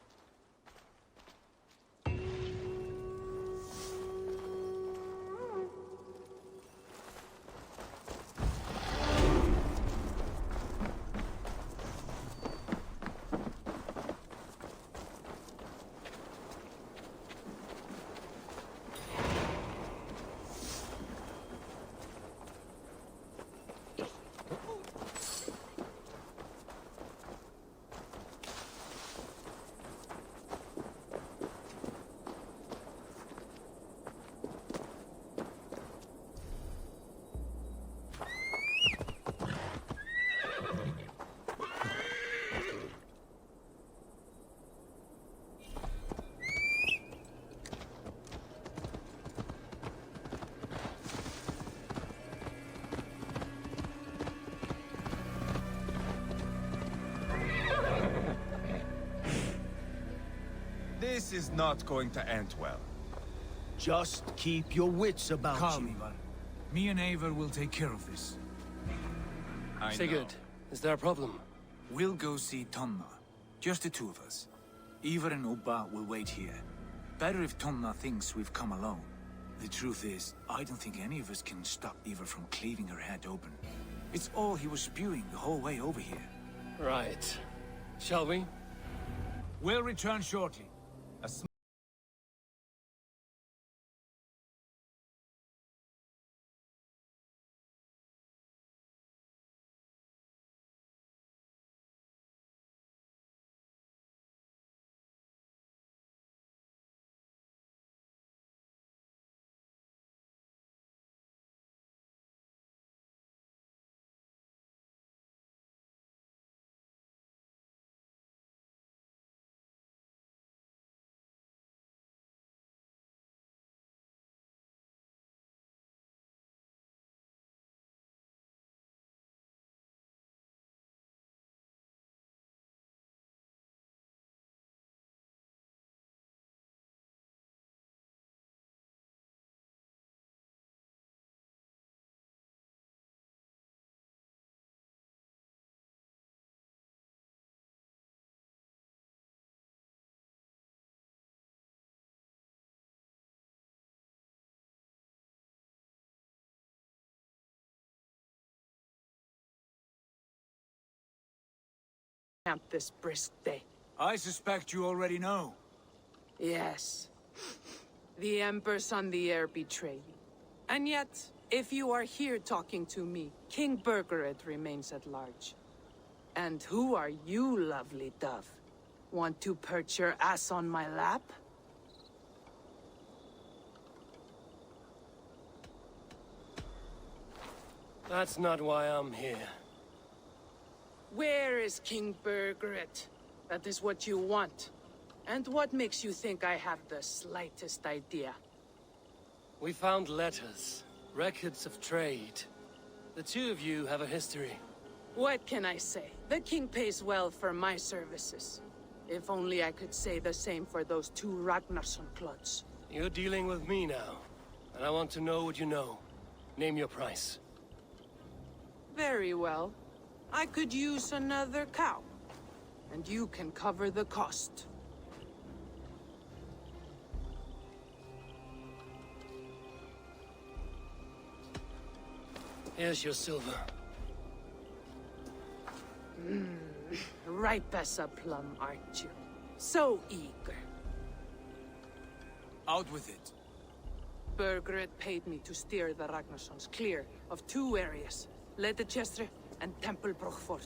This is not going to end well. Just keep your wits about Calm, you. Ivar. Me and Eivor will take care of this. I Sigurd, know. is there a problem? We'll go see Tonna. Just the two of us. Ivar and Ubba will wait here. Better if Tonna thinks we've come alone. The truth is, I don't think any of us can stop Ivar from cleaving her head open. It's all he was spewing the whole way over here. Right. Shall we? We'll return shortly. Camp this brisk day. I suspect you already know. Yes. The Emperor's on the air betrayed me. And yet, if you are here talking to me, King Burgred remains at large. And who are you, lovely dove? Want to perch your ass on my lap? That's not why I'm here. Where is King Burgred? That is what you want. And what makes you think I have the slightest idea? We found letters, records of trade. The two of you have a history. What can I say? The king pays well for my services. If only I could say the same for those two Ragnarsson clods. You're dealing with me now, and I want to know what you know. Name your price. Very well. I could use another cow. And you can cover the cost. Here's your silver. Ripe as a plum, aren't you? So eager. Out with it. Burgred paid me to steer the Ragnarssons clear of two areas, Ledechestre and Templar Order.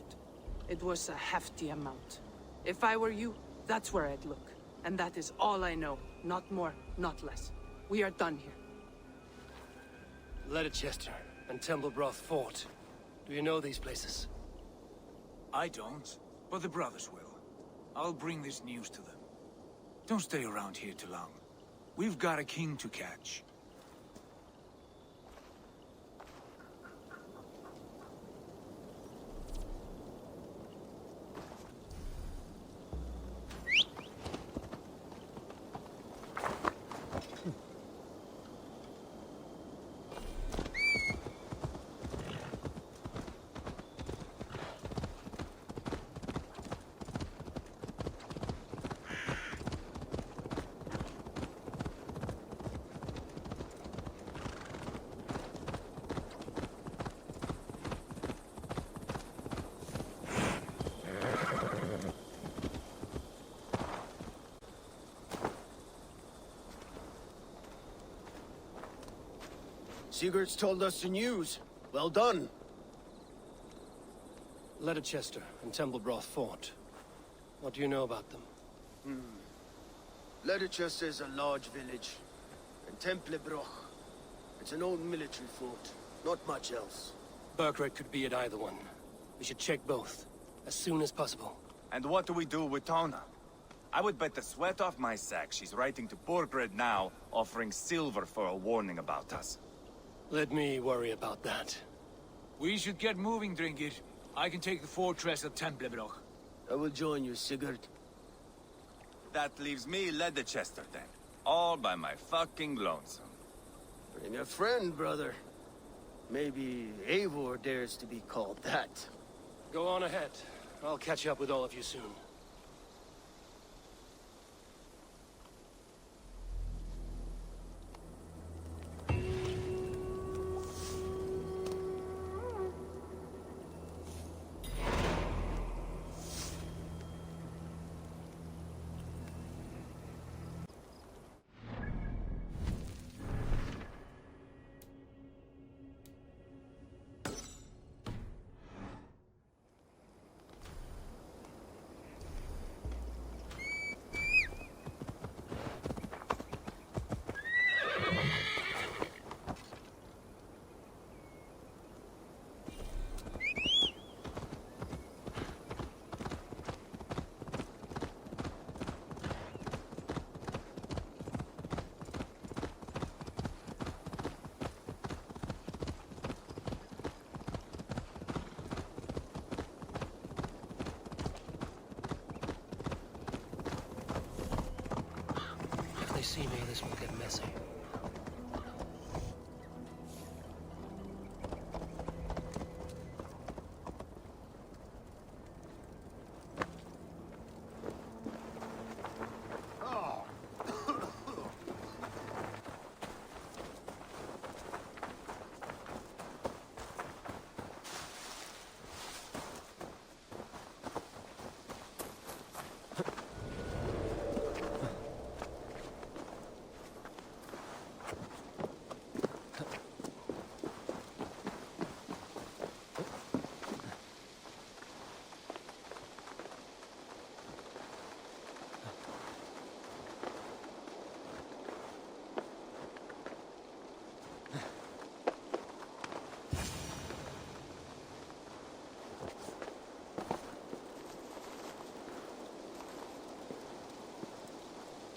It was a hefty amount. If I were you, that's where I'd look. And that is all I know. Not more, not less. We are done here. Ledechestre and Templar Fort. Do you know these places? I don't, but the brothers will. I'll bring this news to them. Don't stay around here too long. We've got a king to catch. Sigurd's told us the news. Well done. Ledechestre and Templar Fort. What do you know about them? Ledechestre is a large village. And Templebroch. It's an old military fort. Not much else. Burgred could be at either one. We should check both, as soon as possible. And what do we do with Tona? I would bet the sweat off my sack she's writing to Burgred now, offering silver for a warning about us. Let me worry about that. We should get moving, Drinkit. I can take the fortress of Templebroch. I will join you, Sigurd. That leaves me Ledechestre then. All by my fucking lonesome. Bring a friend, brother. Maybe Eivor dares to be called that. Go on ahead. I'll catch up with all of you soon. If they see me, this will get messy.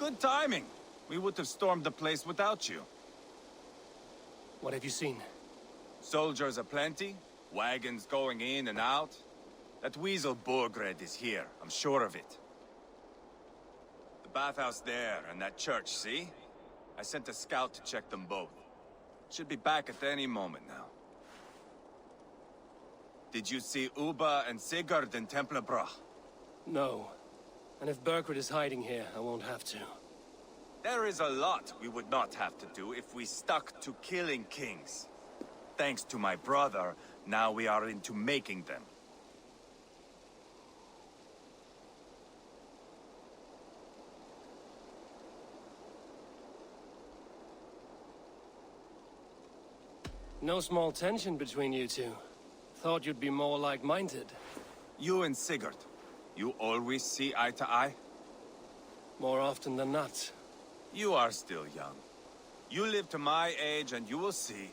Good timing. We would have stormed the place without you. What have you seen? Soldiers aplenty, wagons going in and out. That weasel Borgred is here, I'm sure of it. The bathhouse there and that church, see? I sent a scout to check them both. Should be back at any moment now. Did you see Uba and Sigurd in Templar Order? No. And if Burgred is hiding here, I won't have to. There is a lot we would not have to do if we stuck to killing kings. Thanks to my brother, now we are into making them. No small tension between you two. Thought you'd be more like-minded. You and Sigurd, you always see eye to eye? More often than not. You are still young. You live to my age and you will see.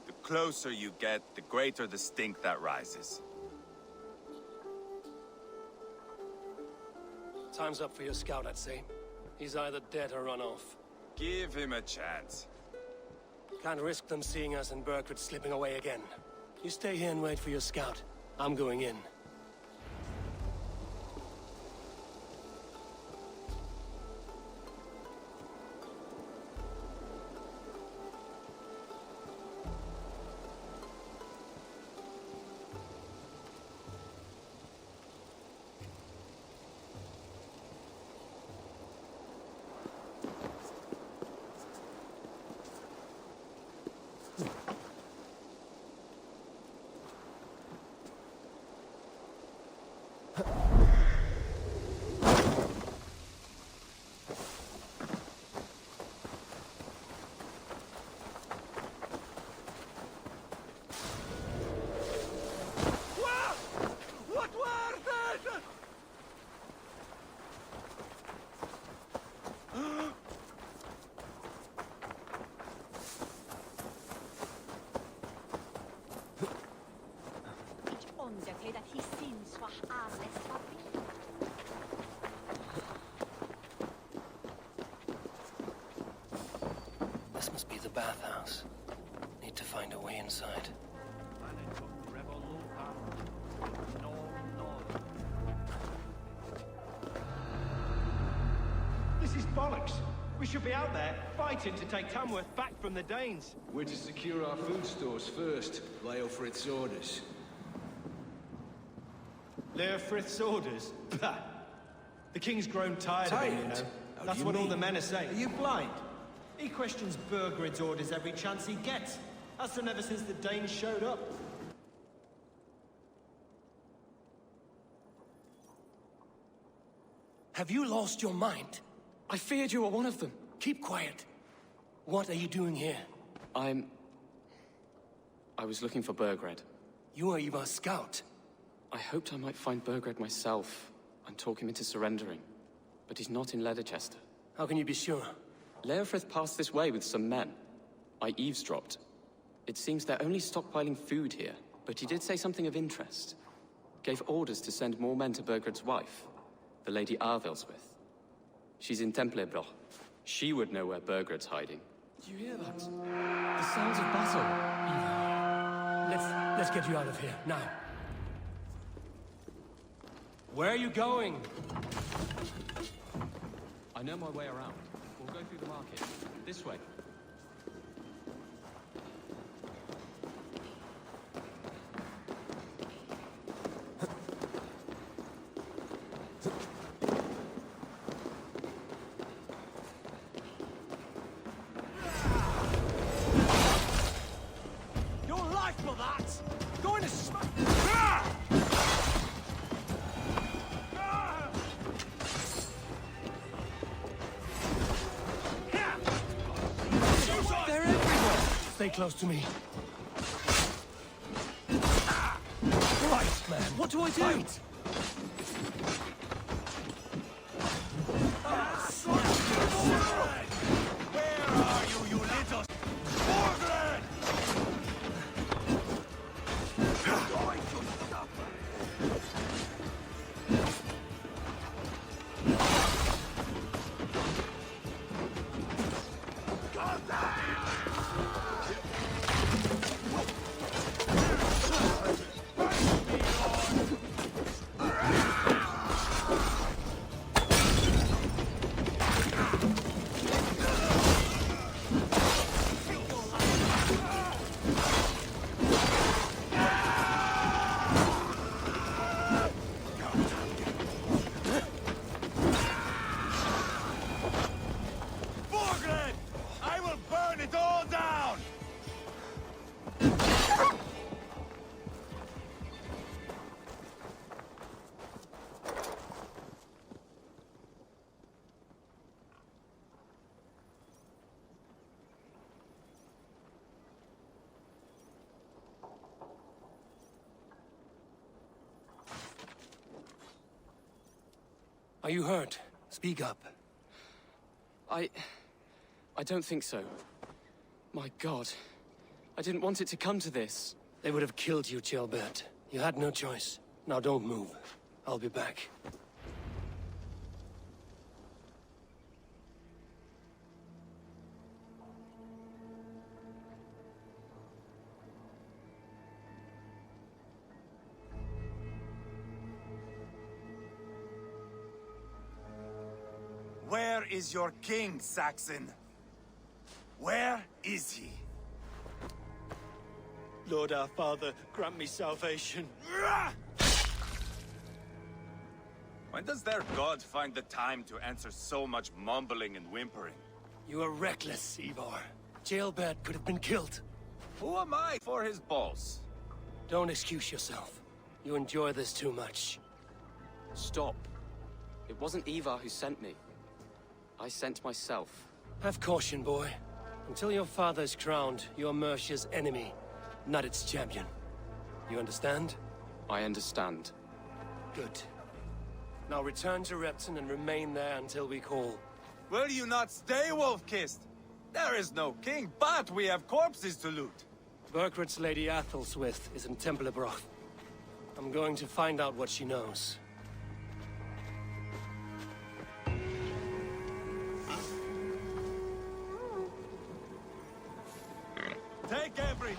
The closer you get, the greater the stink that rises. Time's up for your scout, I'd say. He's either dead or run off. Give him a chance. Can't risk them seeing us and Burgred slipping away again. You stay here and wait for your scout. I'm going in. This must be the bathhouse. Need to find a way inside. This is bollocks. We should be out there, fighting to take Tamworth back from the Danes. We're to secure our food stores first. Leofrith's orders. Leofrith's orders? Bah! The king's grown tired of it, you know. That's what all the men are saying. Are you blind? He questions Burgred's orders every chance he gets. That's done ever since the Danes showed up. Have you lost your mind? I feared you were one of them. Keep quiet. What are you doing here? I was looking for Burgred. You are Eivor's scout. I hoped I might find Burgred myself and talk him into surrendering. But he's not in Leicester. How can you be sure? Leofrith passed this way with some men. I eavesdropped. It seems they're only stockpiling food here, but he did say something of interest. Gave orders to send more men to Burgred's wife, the Lady Arvilswith. She's in Templar Order. She would know where Burgred's hiding. Do you hear that? The sounds of battle. Eivor, let's get you out of here, now. Where are you going? I know my way around. We'll go through the market. This way. Your life for that! Going to smack... They're everywhere! Stay close to me. Right, man. What do I do? Fight. Where are you, you little... Borgred! you hurt? Speak up. I don't think so. My God. I didn't want it to come to this. They would have killed you, Ceolbert. You had no choice. Now don't move. I'll be back. Where is your king, Saxon? Where is he? Lord our Father, grant me salvation. When does their god find the time to answer so much mumbling and whimpering? You are reckless, Eivor. Ceolbert could have been killed. Who am I for his balls? Don't excuse yourself. You enjoy this too much. Stop. It wasn't Eivor who sent me. I sent myself. Have caution, boy. Until your father is crowned, you are Mercia's enemy, not its champion. You understand? I understand. Good. Now return to Repton and remain there until we call. Will you not stay, Wolf-Kissed? There is no king, but we have corpses to loot. Burgred's Lady Athelstwith is in Templar Order. I'm going to find out what she knows. Take everything!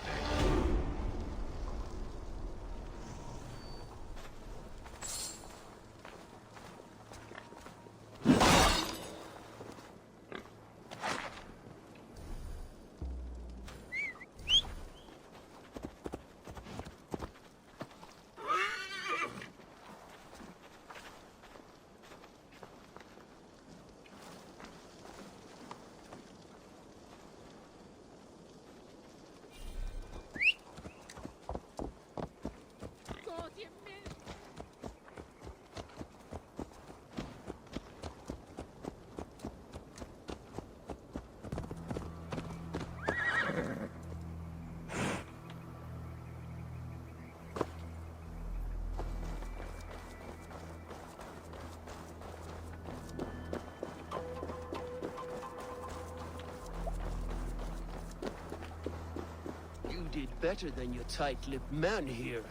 You did better than your tight-lipped man here.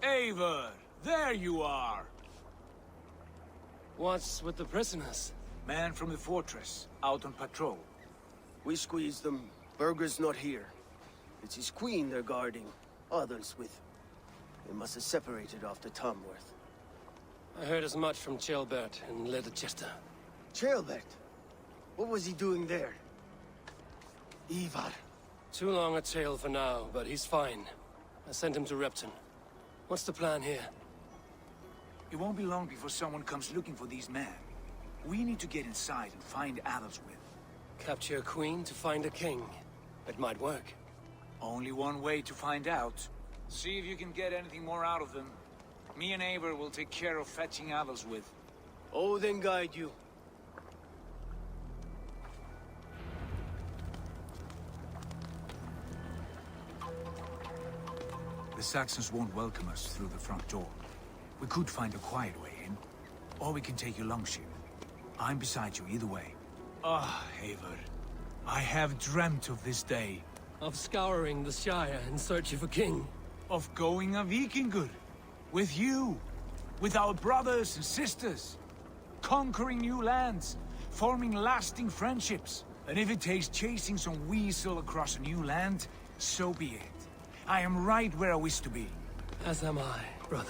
Eivor, there you are! What's with the prisoners? Man from the fortress, out on patrol. We squeezed them. Burger's not here. It's his queen they're guarding. Others with... They must have separated after Tamworth. I heard as much from Ceolbert in Leicester. Ceolbert? What was he doing there? Ivar. Too long a tale for now, but he's fine. I sent him to Repton. What's the plan here? It won't be long before someone comes looking for these men. We need to get inside and find Adelswith. Capture a queen to find a king. It might work. Only one way to find out. See if you can get anything more out of them. Me and Eivor will take care of fetching Adelswith. Oh, then guide you. The Saxons won't welcome us through the front door. We could find a quiet way in, or we can take your longship. I'm beside you either way. Ah, Eivor. I have dreamt of this day. Of scouring the Shire in search of a king. Of going a Vikingur. With you. With our brothers and sisters. Conquering new lands. Forming lasting friendships. And if it takes chasing some weasel across a new land, so be it. I am right where I wish to be. As am I, brother.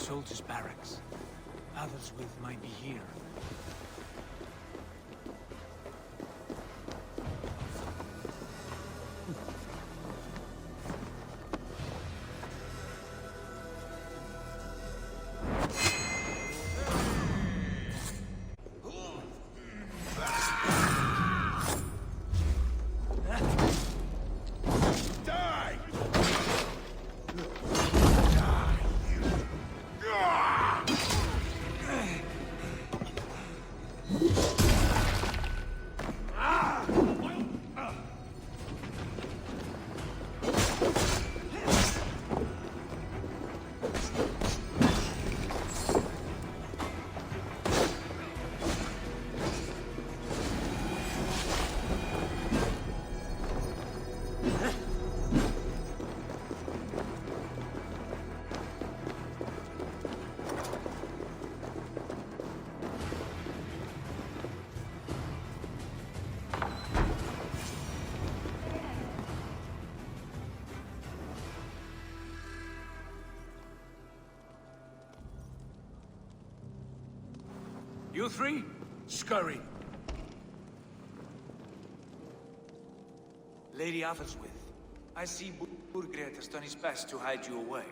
soldiers' barracks. Others might be here. You three, scurry. Lady Athelswith, I see Burgred has done his best to hide you away.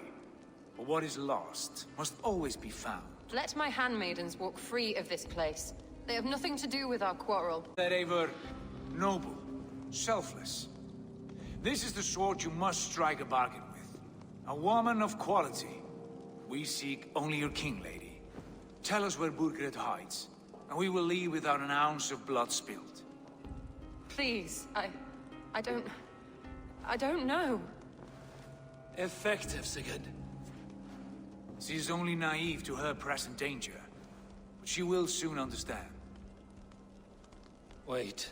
But what is lost must always be found. Let my handmaidens walk free of this place. They have nothing to do with our quarrel. That Eivor, noble, selfless. This is the sword you must strike a bargain with. A woman of quality. We seek only your king, lady. Tell us where Burgred hides, and we will leave without an ounce of blood spilled. Please, I don't know. Effective, Sigurd. She is only naive to her present danger, but she will soon understand. Wait.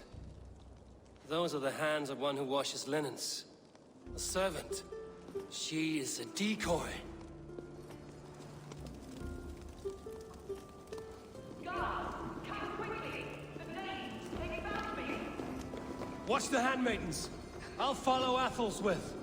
Those are the hands of one who washes linens. A servant. She is a decoy. Watch the handmaidens. I'll follow Athelswith.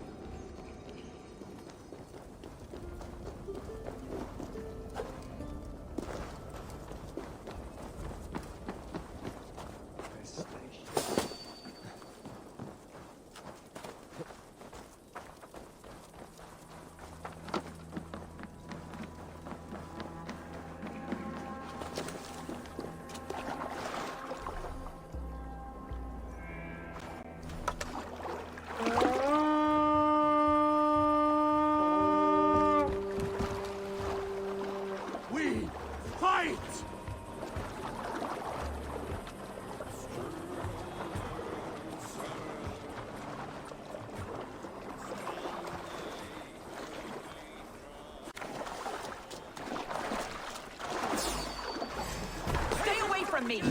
Me.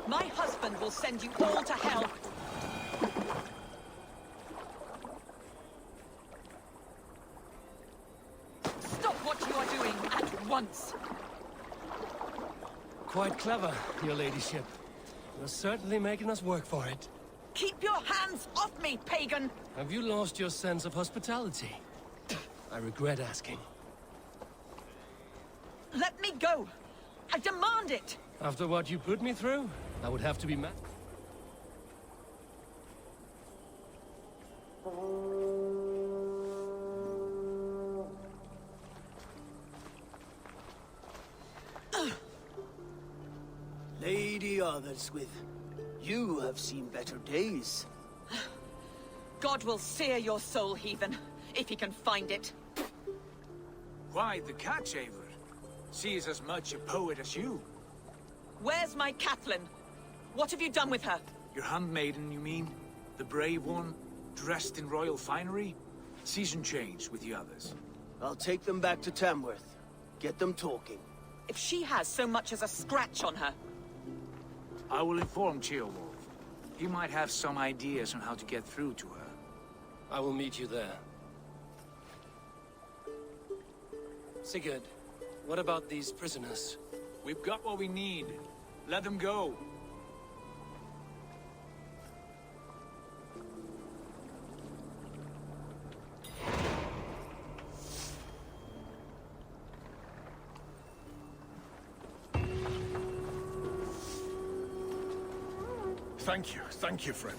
My husband will send you all to hell. Stop what you are doing at once. Quite clever, your ladyship. You're certainly making us work for it. Keep your hands off me, pagan! Have you lost your sense of hospitality? I regret asking. Let me go! I demand it! After what you put me through, I would have to be mad. Lady Athelswith, you have seen better days. God will sear your soul, heathen, if he can find it. Why the catch, Eivor? She is as much a poet as you. Where's my Catelyn? What have you done with her? Your handmaiden, you mean? The brave one, dressed in royal finery? Season change with the others. I'll take them back to Tamworth. Get them talking. If she has so much as a scratch on her. I will inform Ceolwulf. He might have some ideas on how to get through to her. I will meet you there. Sigurd, what about these prisoners? We've got what we need. Let them go. Thank you, friend.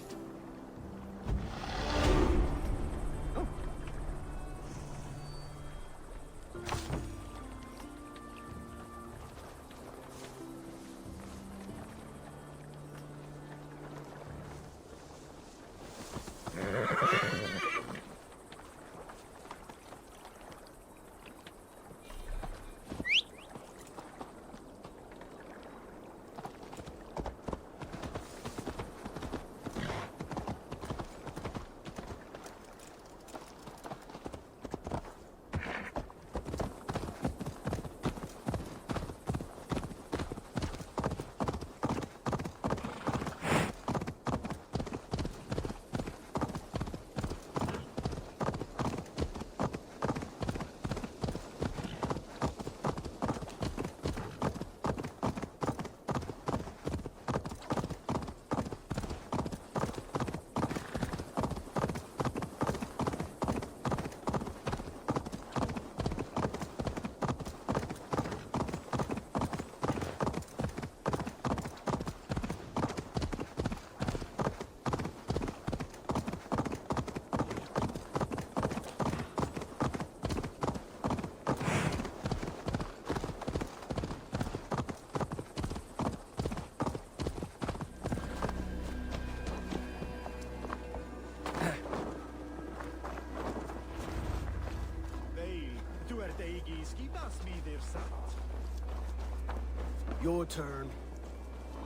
Your turn.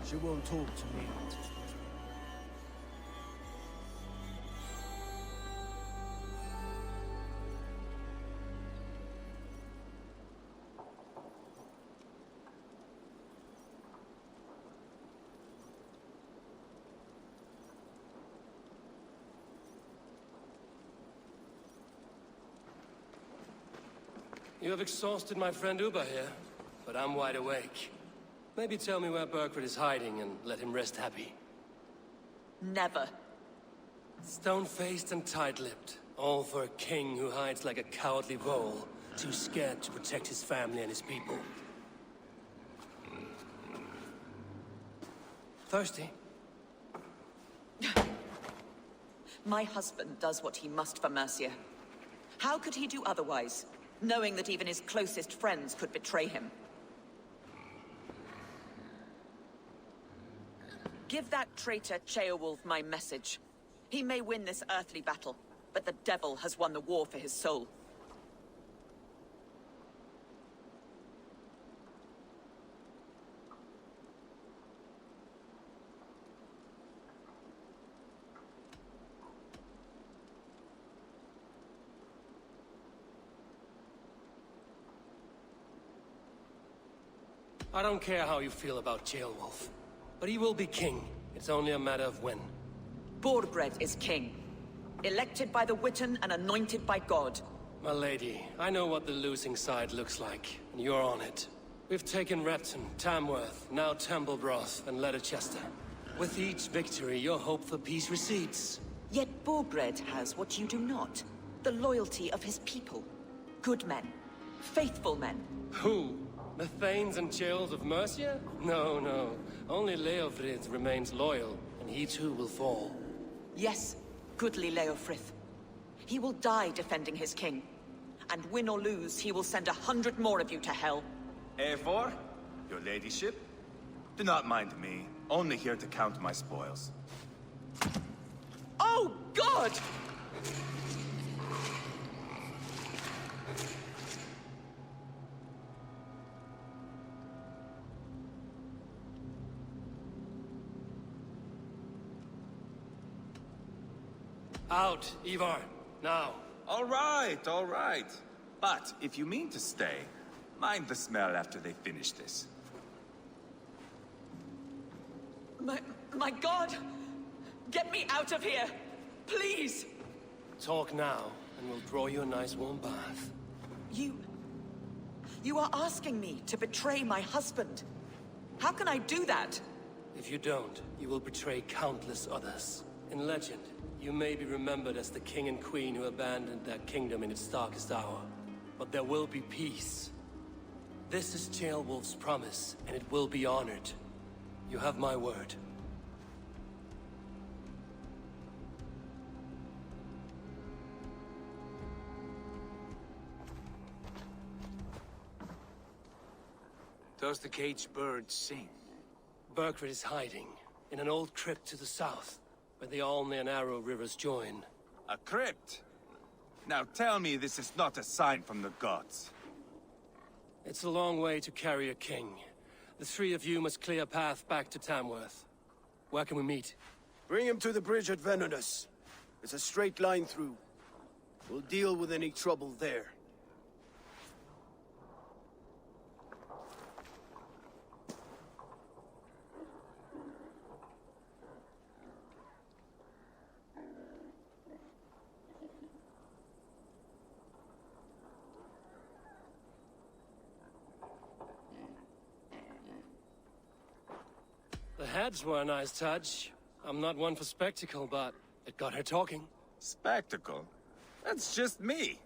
She won't talk to me. You have exhausted my friend Uba here, but I'm wide awake. Maybe tell me where Burgred is hiding and let him rest happy. Never. Stone-faced and tight-lipped. All for a king who hides like a cowardly vole, too scared to protect his family and his people. Thirsty? My husband does what he must for Mercia. How could he do otherwise, knowing that even his closest friends could betray him? Give that traitor Ceolwulf my message. He may win this earthly battle, but the devil has won the war for his soul. I don't care how you feel about Ceolwulf, but he will be king. It's only a matter of when. Borgred is king. Elected by the Witan and anointed by God. My lady, I know what the losing side looks like, and you're on it. We've taken Repton, Tamworth, now Templebroth, and Leicester. With each victory, your hope for peace recedes. Yet Borgred has what you do not. The loyalty of his people. Good men. Faithful men. Who? The Thanes and Chills of Mercia? No, no. Only Leofrid remains loyal, and he too will fall. Yes, goodly Leofrith. He will die defending his king. And win or lose, he will send 100 more of you to hell. Eivor, your ladyship? Do not mind me. Only here to count my spoils. Oh, God! Out, Eivor. Now. All right, all right. But if you mean to stay, mind the smell after they finish this. My God! Get me out of here! Please! Talk now, and we'll draw you a nice warm bath. You are asking me to betray my husband. How can I do that? If you don't, you will betray countless others. In legend, you may be remembered as the king and queen who abandoned their kingdom in its darkest hour. But there will be peace. This is Ceolwulf's promise, and it will be honored. You have my word. Does the caged bird sing? Burgred is hiding in an old crypt to the south, where the Alne and Arrow rivers join. A crypt? Now tell me this is not a sign from the gods. It's a long way to carry a king. The three of you must clear a path back to Tamworth. Where can we meet? Bring him to the bridge at Venonus. It's a straight line through. We'll deal with any trouble there. The heads were a nice touch. I'm not one for spectacle, but it got her talking. Spectacle? That's just me.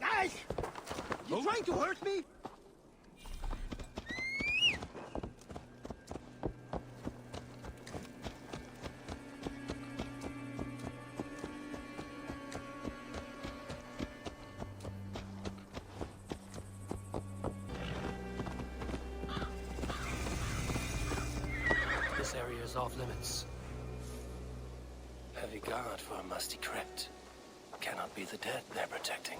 Hey! You trying to hurt me? This area is off limits. Heavy guard for a musty crypt. Cannot be the dead they're protecting.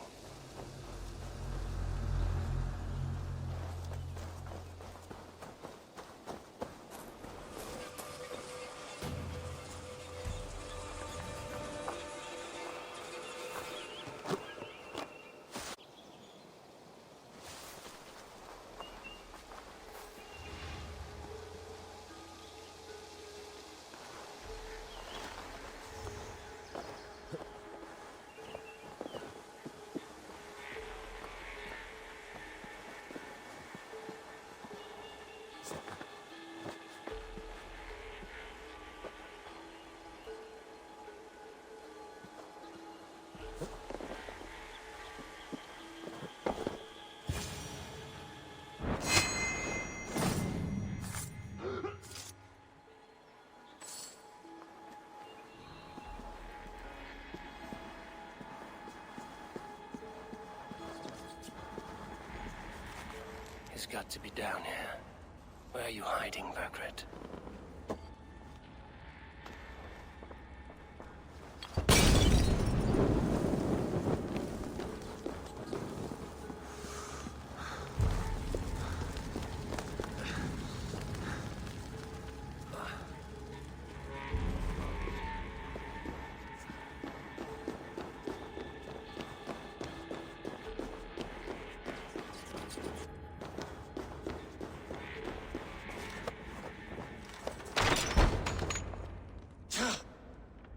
He's got to be down here. Where are you hiding, Burgred?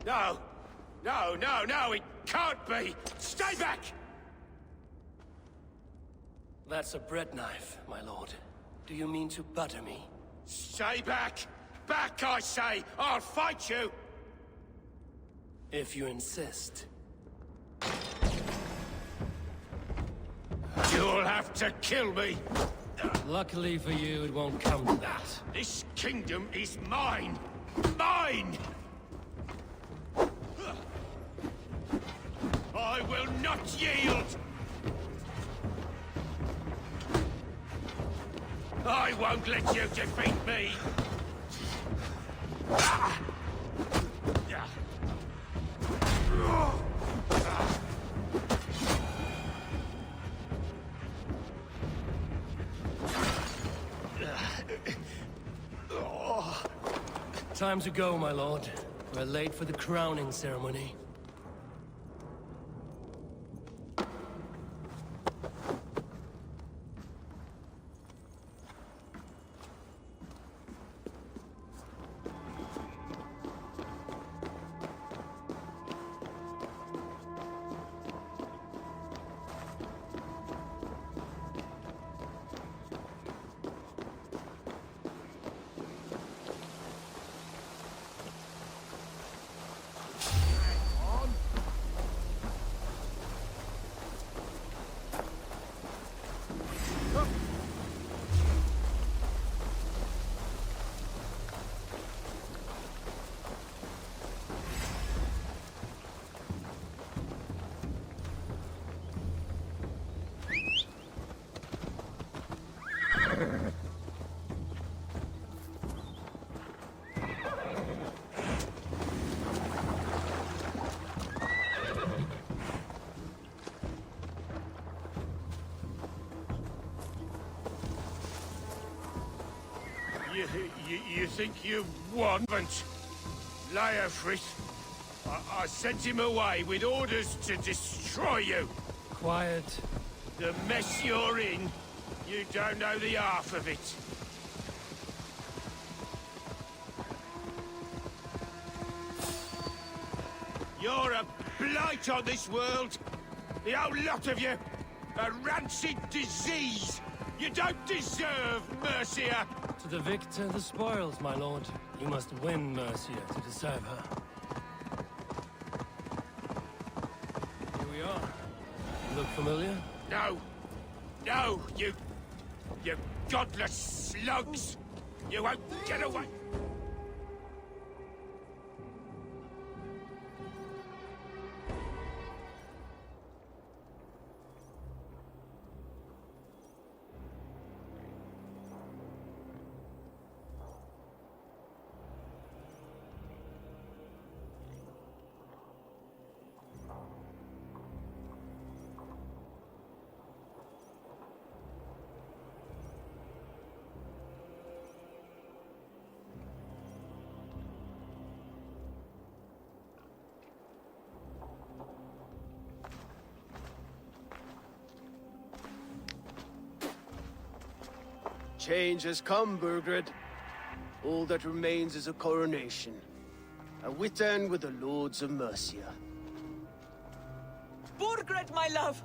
No! No, no, no! It can't be! Stay back! That's a bread knife, my lord. Do you mean to butter me? Stay back! Back, I say! I'll fight you! If you insist. You'll have to kill me! Luckily for you, it won't come to that. This kingdom is mine! Mine! I will not yield! I won't let you defeat me! Time to go, my lord. We're late for the crowning ceremony. You think you've won, haven't? Leofrith. I sent him away with orders to destroy you. Quiet. The mess you're in, you don't know the half of it. You're a blight on this world. The whole lot of you. A rancid disease. You don't deserve Mercia. To the victor, the spoils, my lord. You must win Mercia to deserve her. Here we are. Look familiar? No. No, you godless slugs. You won't get away. Change has come, Burgred. All that remains is a coronation. A witan with the Lords of Mercia. Burgred, my love!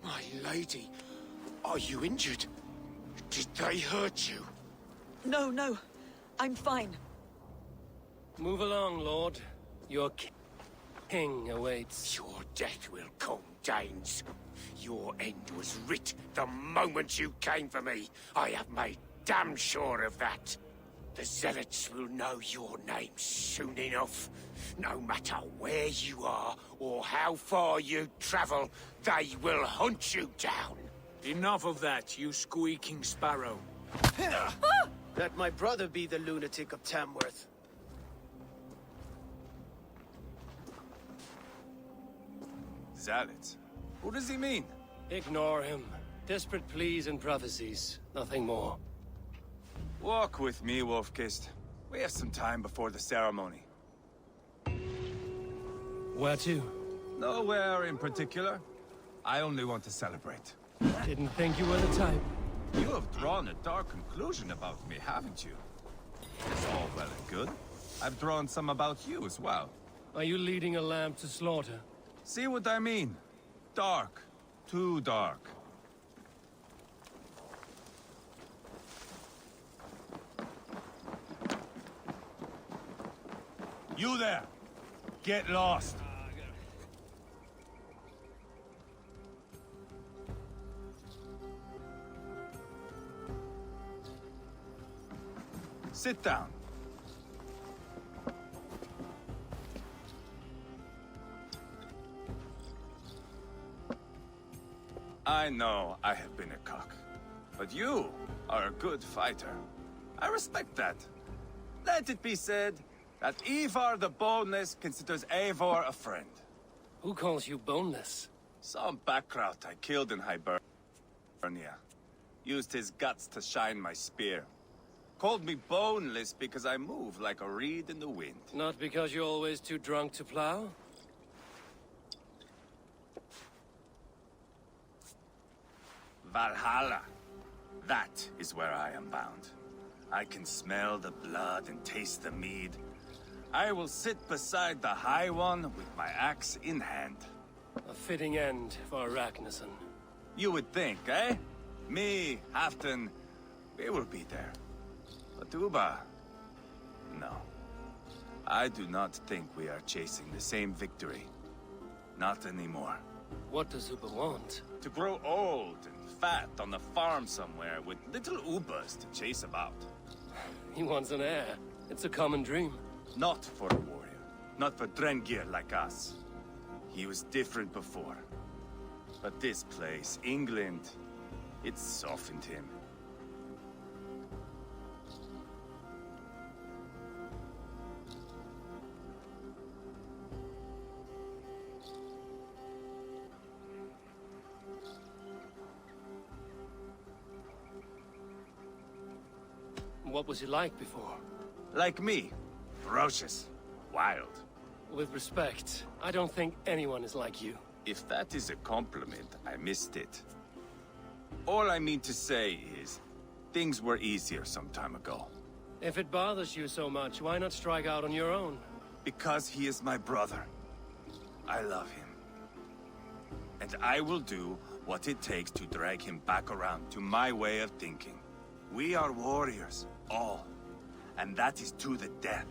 My lady, are you injured? Did they hurt you? No, no. I'm fine. Move along, Lord. Your king awaits. Your death will come, Danes. Your end was writ the moment you came for me. I have made damn sure of that. The Zealots will know your name soon enough. No matter where you are or how far you travel, they will hunt you down. Enough of that, you squeaking sparrow. Let my brother be the lunatic of Tamworth. Zealots? What does he mean? Ignore him. Desperate pleas and prophecies. Nothing more. Walk with me, Wolfkist. We have some time before the ceremony. Where to? Nowhere in particular. I only want to celebrate. Didn't think you were the type. You have drawn a dark conclusion about me, haven't you? It's all well and good. I've drawn some about you as well. Are you leading a lamb to slaughter? See what I mean? Dark. Too dark. You there! Get lost! Sit down. I know I have been a cock, but you are a good fighter. I respect that. Let it be said that Ivar the Boneless considers Eivor a friend. Who calls you boneless? Some backrout I killed in Hibernia. Used his guts to shine my spear. Called me boneless because I move like a reed in the wind. Not because you're always too drunk to plow? Valhalla. That is where I am bound. I can smell the blood and taste the mead. I will sit beside the High One with my axe in hand. A fitting end for Ragnarsson. You would think, eh? Me, Halfdan, we will be there. But Uba... no. I do not think we are chasing the same victory. Not anymore. What does Uba want? To grow old and fat on the farm somewhere with little Ubas to chase about. He wants an heir. It's a common dream. Not for a warrior. Not for Drengir like us. He was different before. But this place, England, it softened him. what was he like before? Like me. Ferocious. Wild. With respect, I don't think anyone is like you. If that is a compliment, I missed it. All I mean to say is, things were easier some time ago. If it bothers you so much, why not strike out on your own? Because he is my brother. I love him. And I will do what it takes to drag him back around to my way of thinking. We are warriors, all. And that is to the death.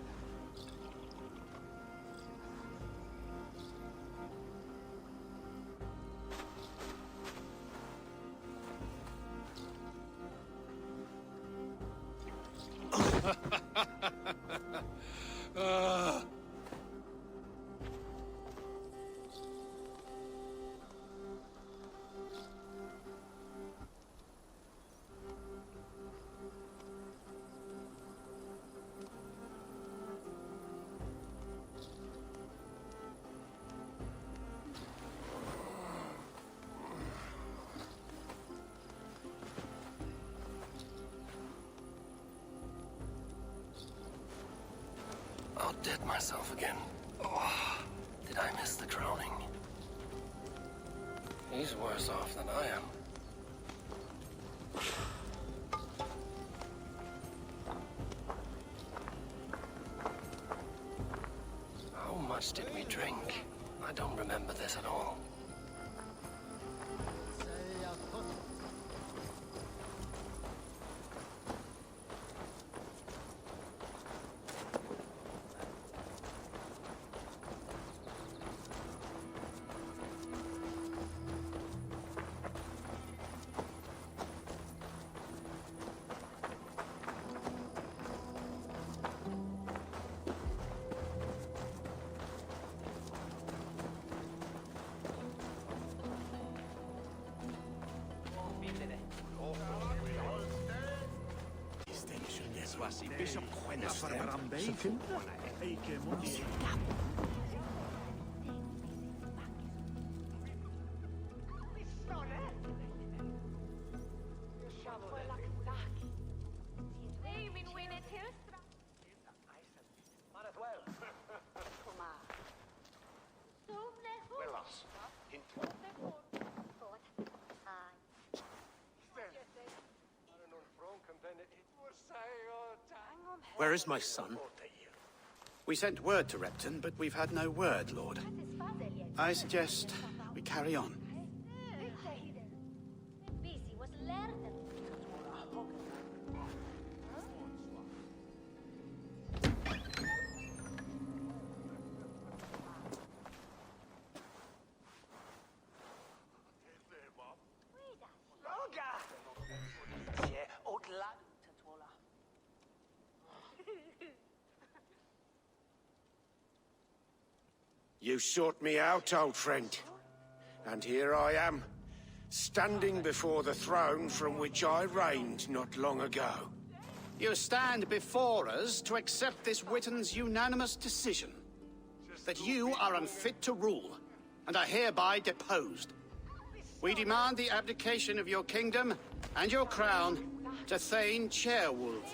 I'll dead myself again. Oh, did I miss the crowning? He's worse off than I am. How much did we drink? I don't remember this at all. Bishop Where is my son? We sent word to Repton, but we've had no word, Lord. I suggest we carry on. You sought me out, old friend. And here I am, standing before the throne from which I reigned not long ago. You stand before us to accept this Witten's unanimous decision. That you are unfit to rule, and are hereby deposed. We demand the abdication of your kingdom and your crown to Thane Chairwolf.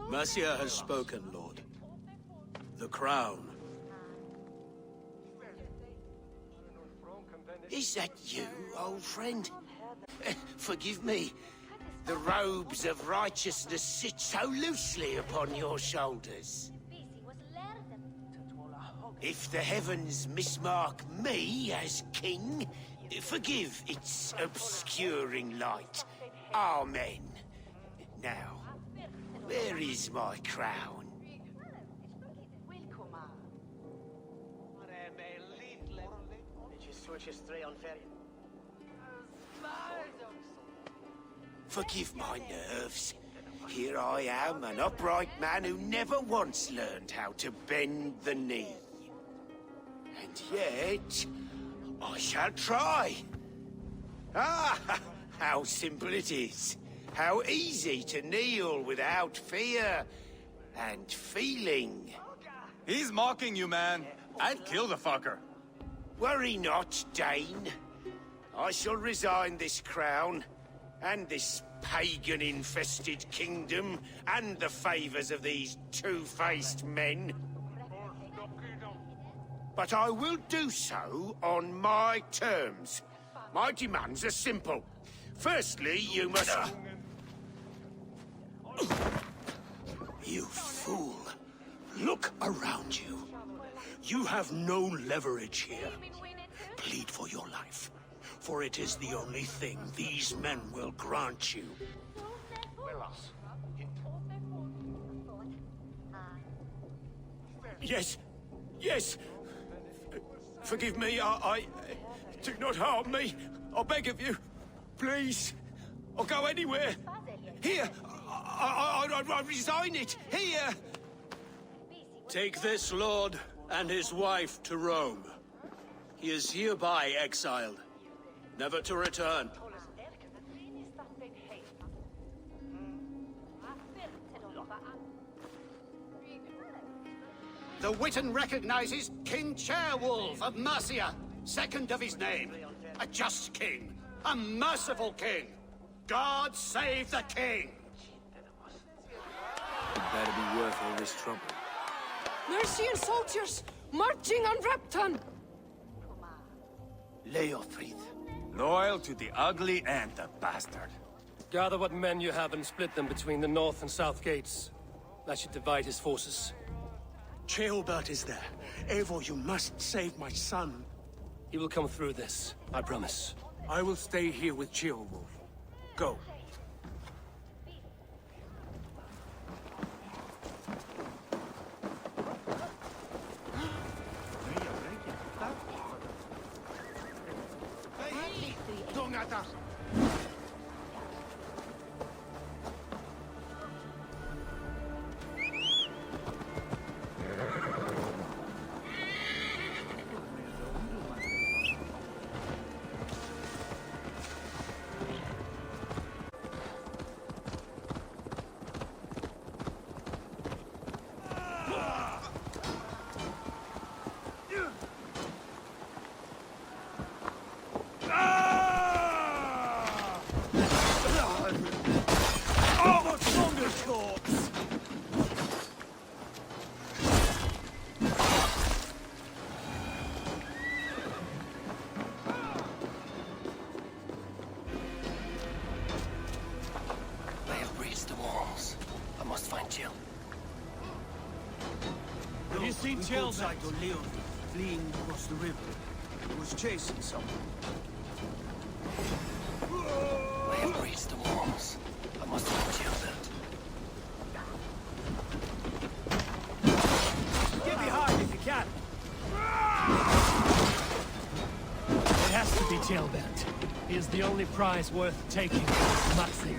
Mercia has spoken, Lord. The crown. Is that you, old friend? Forgive me. The robes of righteousness sit so loosely upon your shoulders. If the heavens mismark me as king, forgive its obscuring light. Amen. Now, where is my crown? Forgive my nerves. Here I am, an upright man who never once learned how to bend the knee. And yet, I shall try. Ah, how simple it is. How easy to kneel without fear and feeling. He's mocking you, man. I'd kill the fucker. Worry not, Dane. I shall resign this crown, and this pagan-infested kingdom, and the favors of these two-faced men. But I will do so on my terms. My demands are simple. Firstly, you must... You fool. Look around you. You have no leverage here. Plead for your life, for it is the only thing these men will grant you. Yes, yes. Forgive me, I... Do not harm me. I beg of you. Please. I'll go anywhere. Here. I resign it. Here. Take this lord and his wife to Rome. He is hereby exiled, never to return. The Witan recognizes King Chairwolf of Mercia, second of his name. A just king, a merciful king. God save the king! It better be worth all this trouble. Mercian soldiers, marching on Repton! Leofrid. Loyal to the ugly and the bastard. Gather what men you have and split them between the north and south gates. That should divide his forces. Ceolbert is there. Eivor, you must save my son. He will come through this, I promise. I will stay here with Ceolwulf. Go. Have you seen Ceolbert or Leon fleeing across the river? He was chasing someone. I have reached the walls. I must find Ceolbert. Get behind if you can. It has to be Ceolbert. He is the only prize worth taking. Maxi.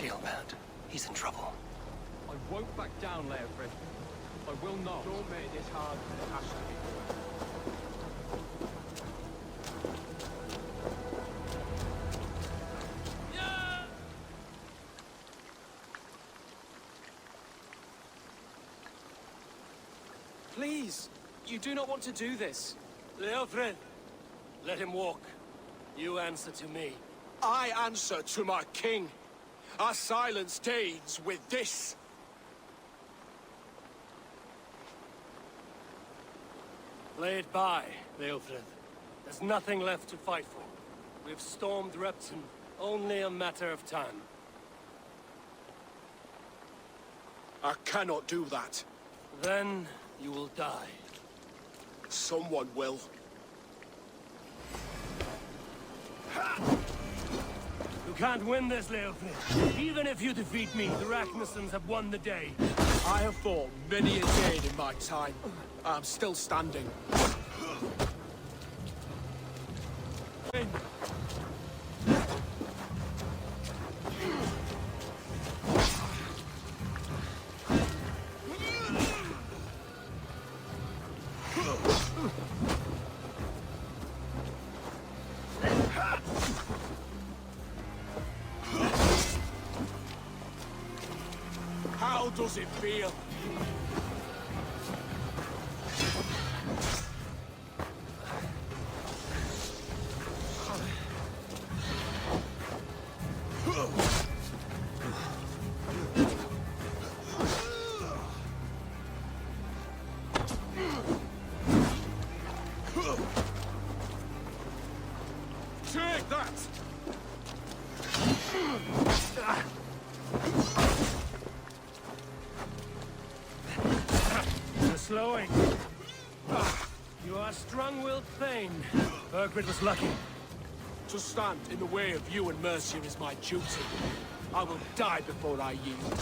jailbound. He's in trouble. I won't back down, Leofrid. I will not. Don't make this hard than it has to be. Please, you do not want to do this. Leofrid, let him walk. You answer to me. I answer to my king. Our silence deeds with this. Play it by, Leofrid. There's nothing left to fight for. We've stormed Repton. Only a matter of time. I cannot do that. Then you will die. Someone will. You can't win this, Leofrid. Even if you defeat me, the Ragnarsons have won the day. I have fought many a day in my time. I'm still standing. How does it feel? Take that! You're slowing. You are strong-willed Thane. Burgred was lucky. To stand in the way of you and Mercia is my duty. I will die before I yield.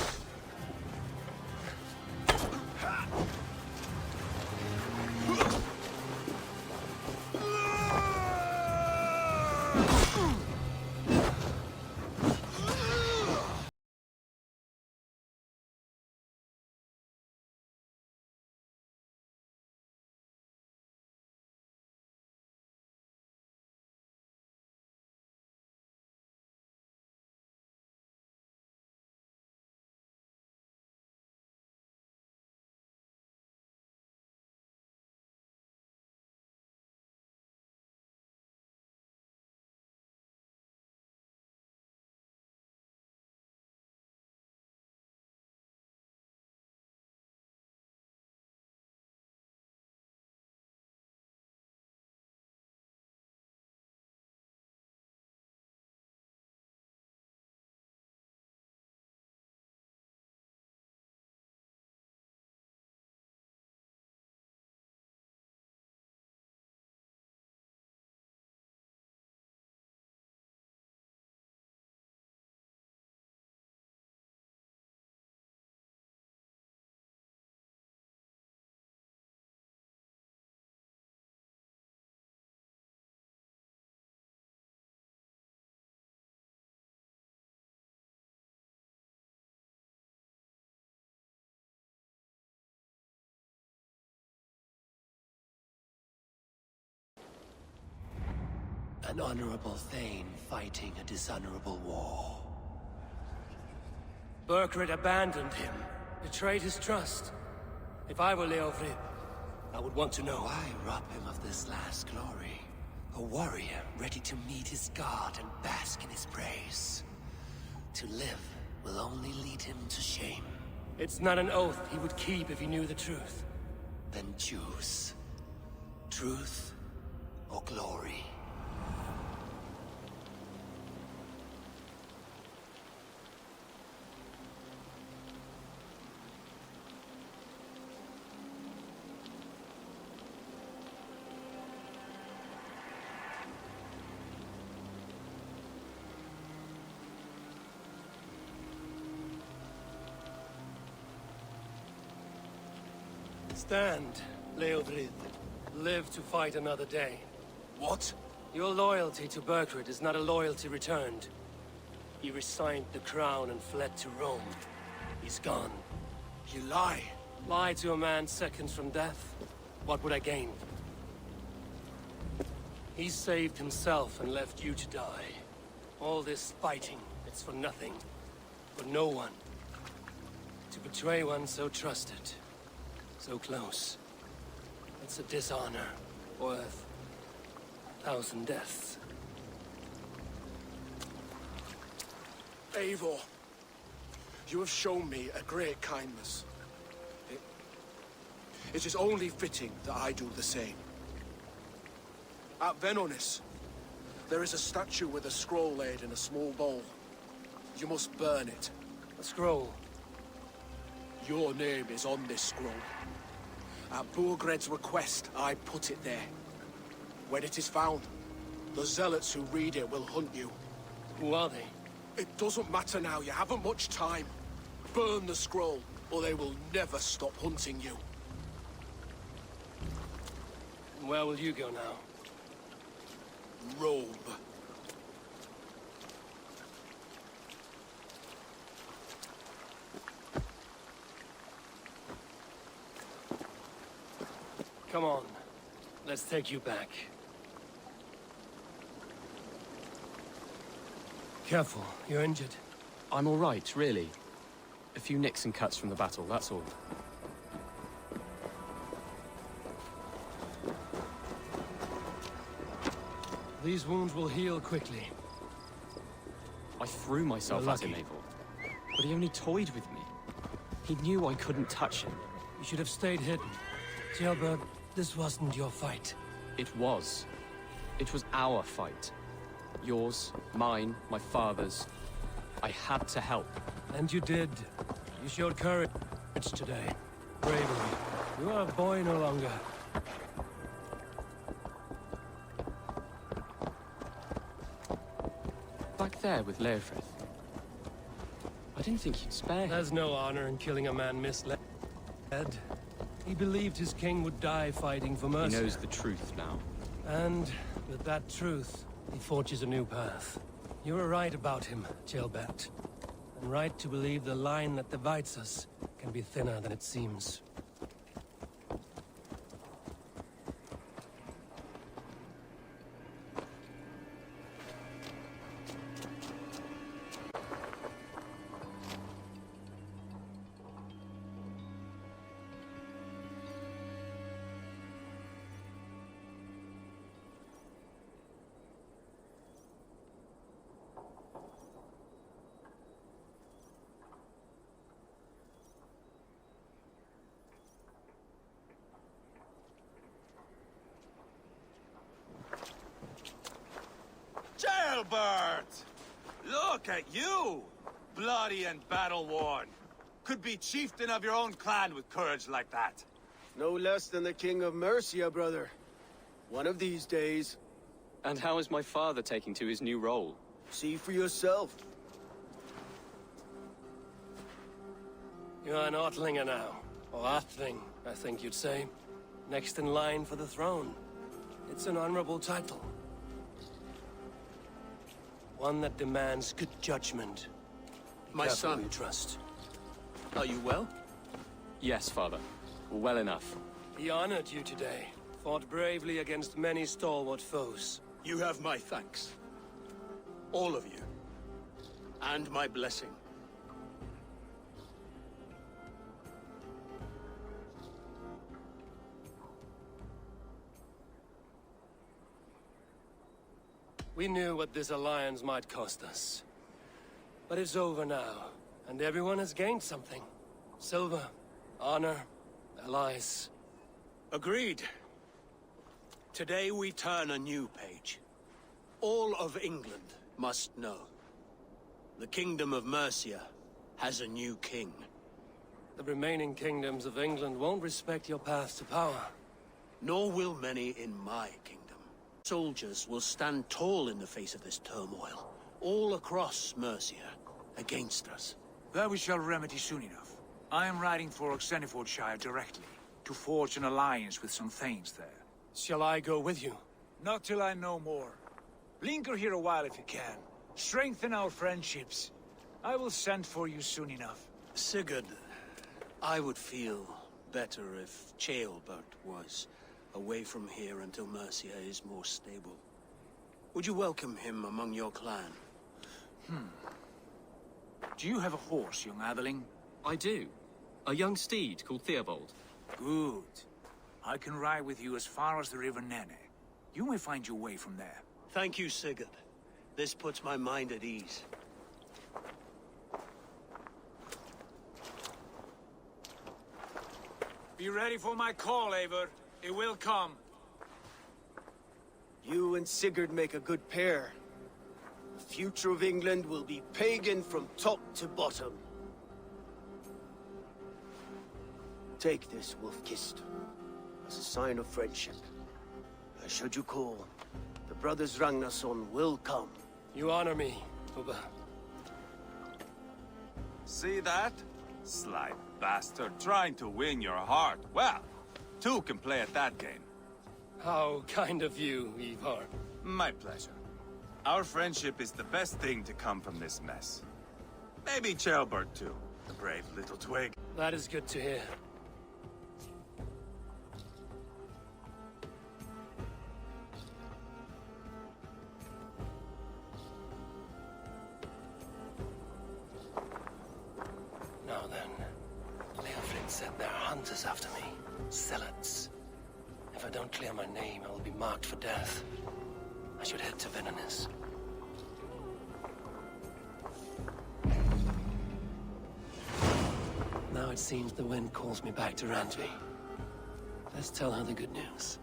An honorable Thane fighting a dishonorable war. Burgred abandoned him, betrayed his trust. If I were Leofrid, I would want to know why rob him of this last glory. A warrior ready to meet his god and bask in his praise. To live will only lead him to shame. It's not an oath he would keep if he knew the truth. Then choose. Truth or glory. Stand, Leofrid. Live to fight another day. What? Your loyalty to Burgred is not a loyalty returned. He resigned the crown and fled to Rome. He's gone. You lie. Lie to a man seconds from death? What would I gain? He saved himself and left you to die. All this fighting, it's for nothing. For no one. To betray one so trusted. So close. It's a dishonor worth 1,000 deaths. Eivor, you have shown me a great kindness. It is only fitting that I do the same. At Venonis, there is a statue with a scroll laid in a small bowl. You must burn it. A scroll? Your name is on this scroll. At Burgred's request, I put it there. When it is found, the zealots who read it will hunt you. Who are they? It doesn't matter now, you haven't much time. Burn the scroll, or they will never stop hunting you. Where will you go now? Rome. Come on. Let's take you back. Careful, you're injured. I'm all right, really. A few nicks and cuts from the battle, that's all. These wounds will heal quickly. I threw myself at him, Eivor. But he only toyed with me. He knew I couldn't touch him. You should have stayed hidden. Jailbird, this wasn't your fight. It was. It was our fight. Yours, mine, my father's. I had to help. And you did. You showed courage today. Bravery. You are a boy no longer. Back there with Leofrith. I didn't think you'd spare him. There's no honor in killing a man misled. He believed his king would die fighting for mercy. He knows the truth now. And with that truth, he forges a new path. You were right about him, Jailbert. And right to believe the line that divides us can be thinner than it seems. Jailbird! Look at you! Bloody and battle-worn. Could be chieftain of your own clan with courage like that. No less than the King of Mercia, brother. One of these days. And how is my father taking to his new role? See for yourself. You're an Ortlinger now. Or Athling, I think you'd say. Next in line for the throne. It's an honorable title. One that demands good judgment. My son. You trust. Are you well? Yes, father. Well enough. He honored you today. Fought bravely against many stalwart foes. You have my thanks. All of you. And my blessing. We knew what this alliance might cost us. But it's over now, and everyone has gained something. Silver, honor, allies. Agreed. Today we turn a new page. All of England must know. The Kingdom of Mercia has a new king. The remaining kingdoms of England won't respect your path to power. Nor will many in my kingdom. Soldiers will stand tall in the face of this turmoil, all across Mercia, against us. That we shall remedy soon enough. I am riding for Oxenfordshire directly, to forge an alliance with some thanes there. Shall I go with you? Not till I know more. Linger here a while if you can. Strengthen our friendships. I will send for you soon enough. Sigurd, I would feel better if Ceolbert was away from here until Mercia is more stable. Would you welcome him among your clan? Do you have a horse, young Atheling? I do. A young steed called Theobald. Good. I can ride with you as far as the River Nene. You may find your way from there. Thank you, Sigurd. This puts my mind at ease. Be ready for my call, Eivor. It will come. You and Sigurd make a good pair. The future of England will be pagan from top to bottom. Take this, Wolf-Kissed, as a sign of friendship. And should you call, the brothers Ragnarsson will come. You honor me, Ubba. See that? Sly bastard trying to win your heart. Well, two can play at that game. How kind of you, Eivor. My pleasure. Our friendship is the best thing to come from this mess. Maybe Ceolbert too, the brave little twig. That is good to hear. Now then, Leofrid said there are hunters after me. Zealots. If I don't clear my name, I will be marked for death. I should head to Villainous. Now it seems the wind calls me back to Randvi. Let's tell her the good news.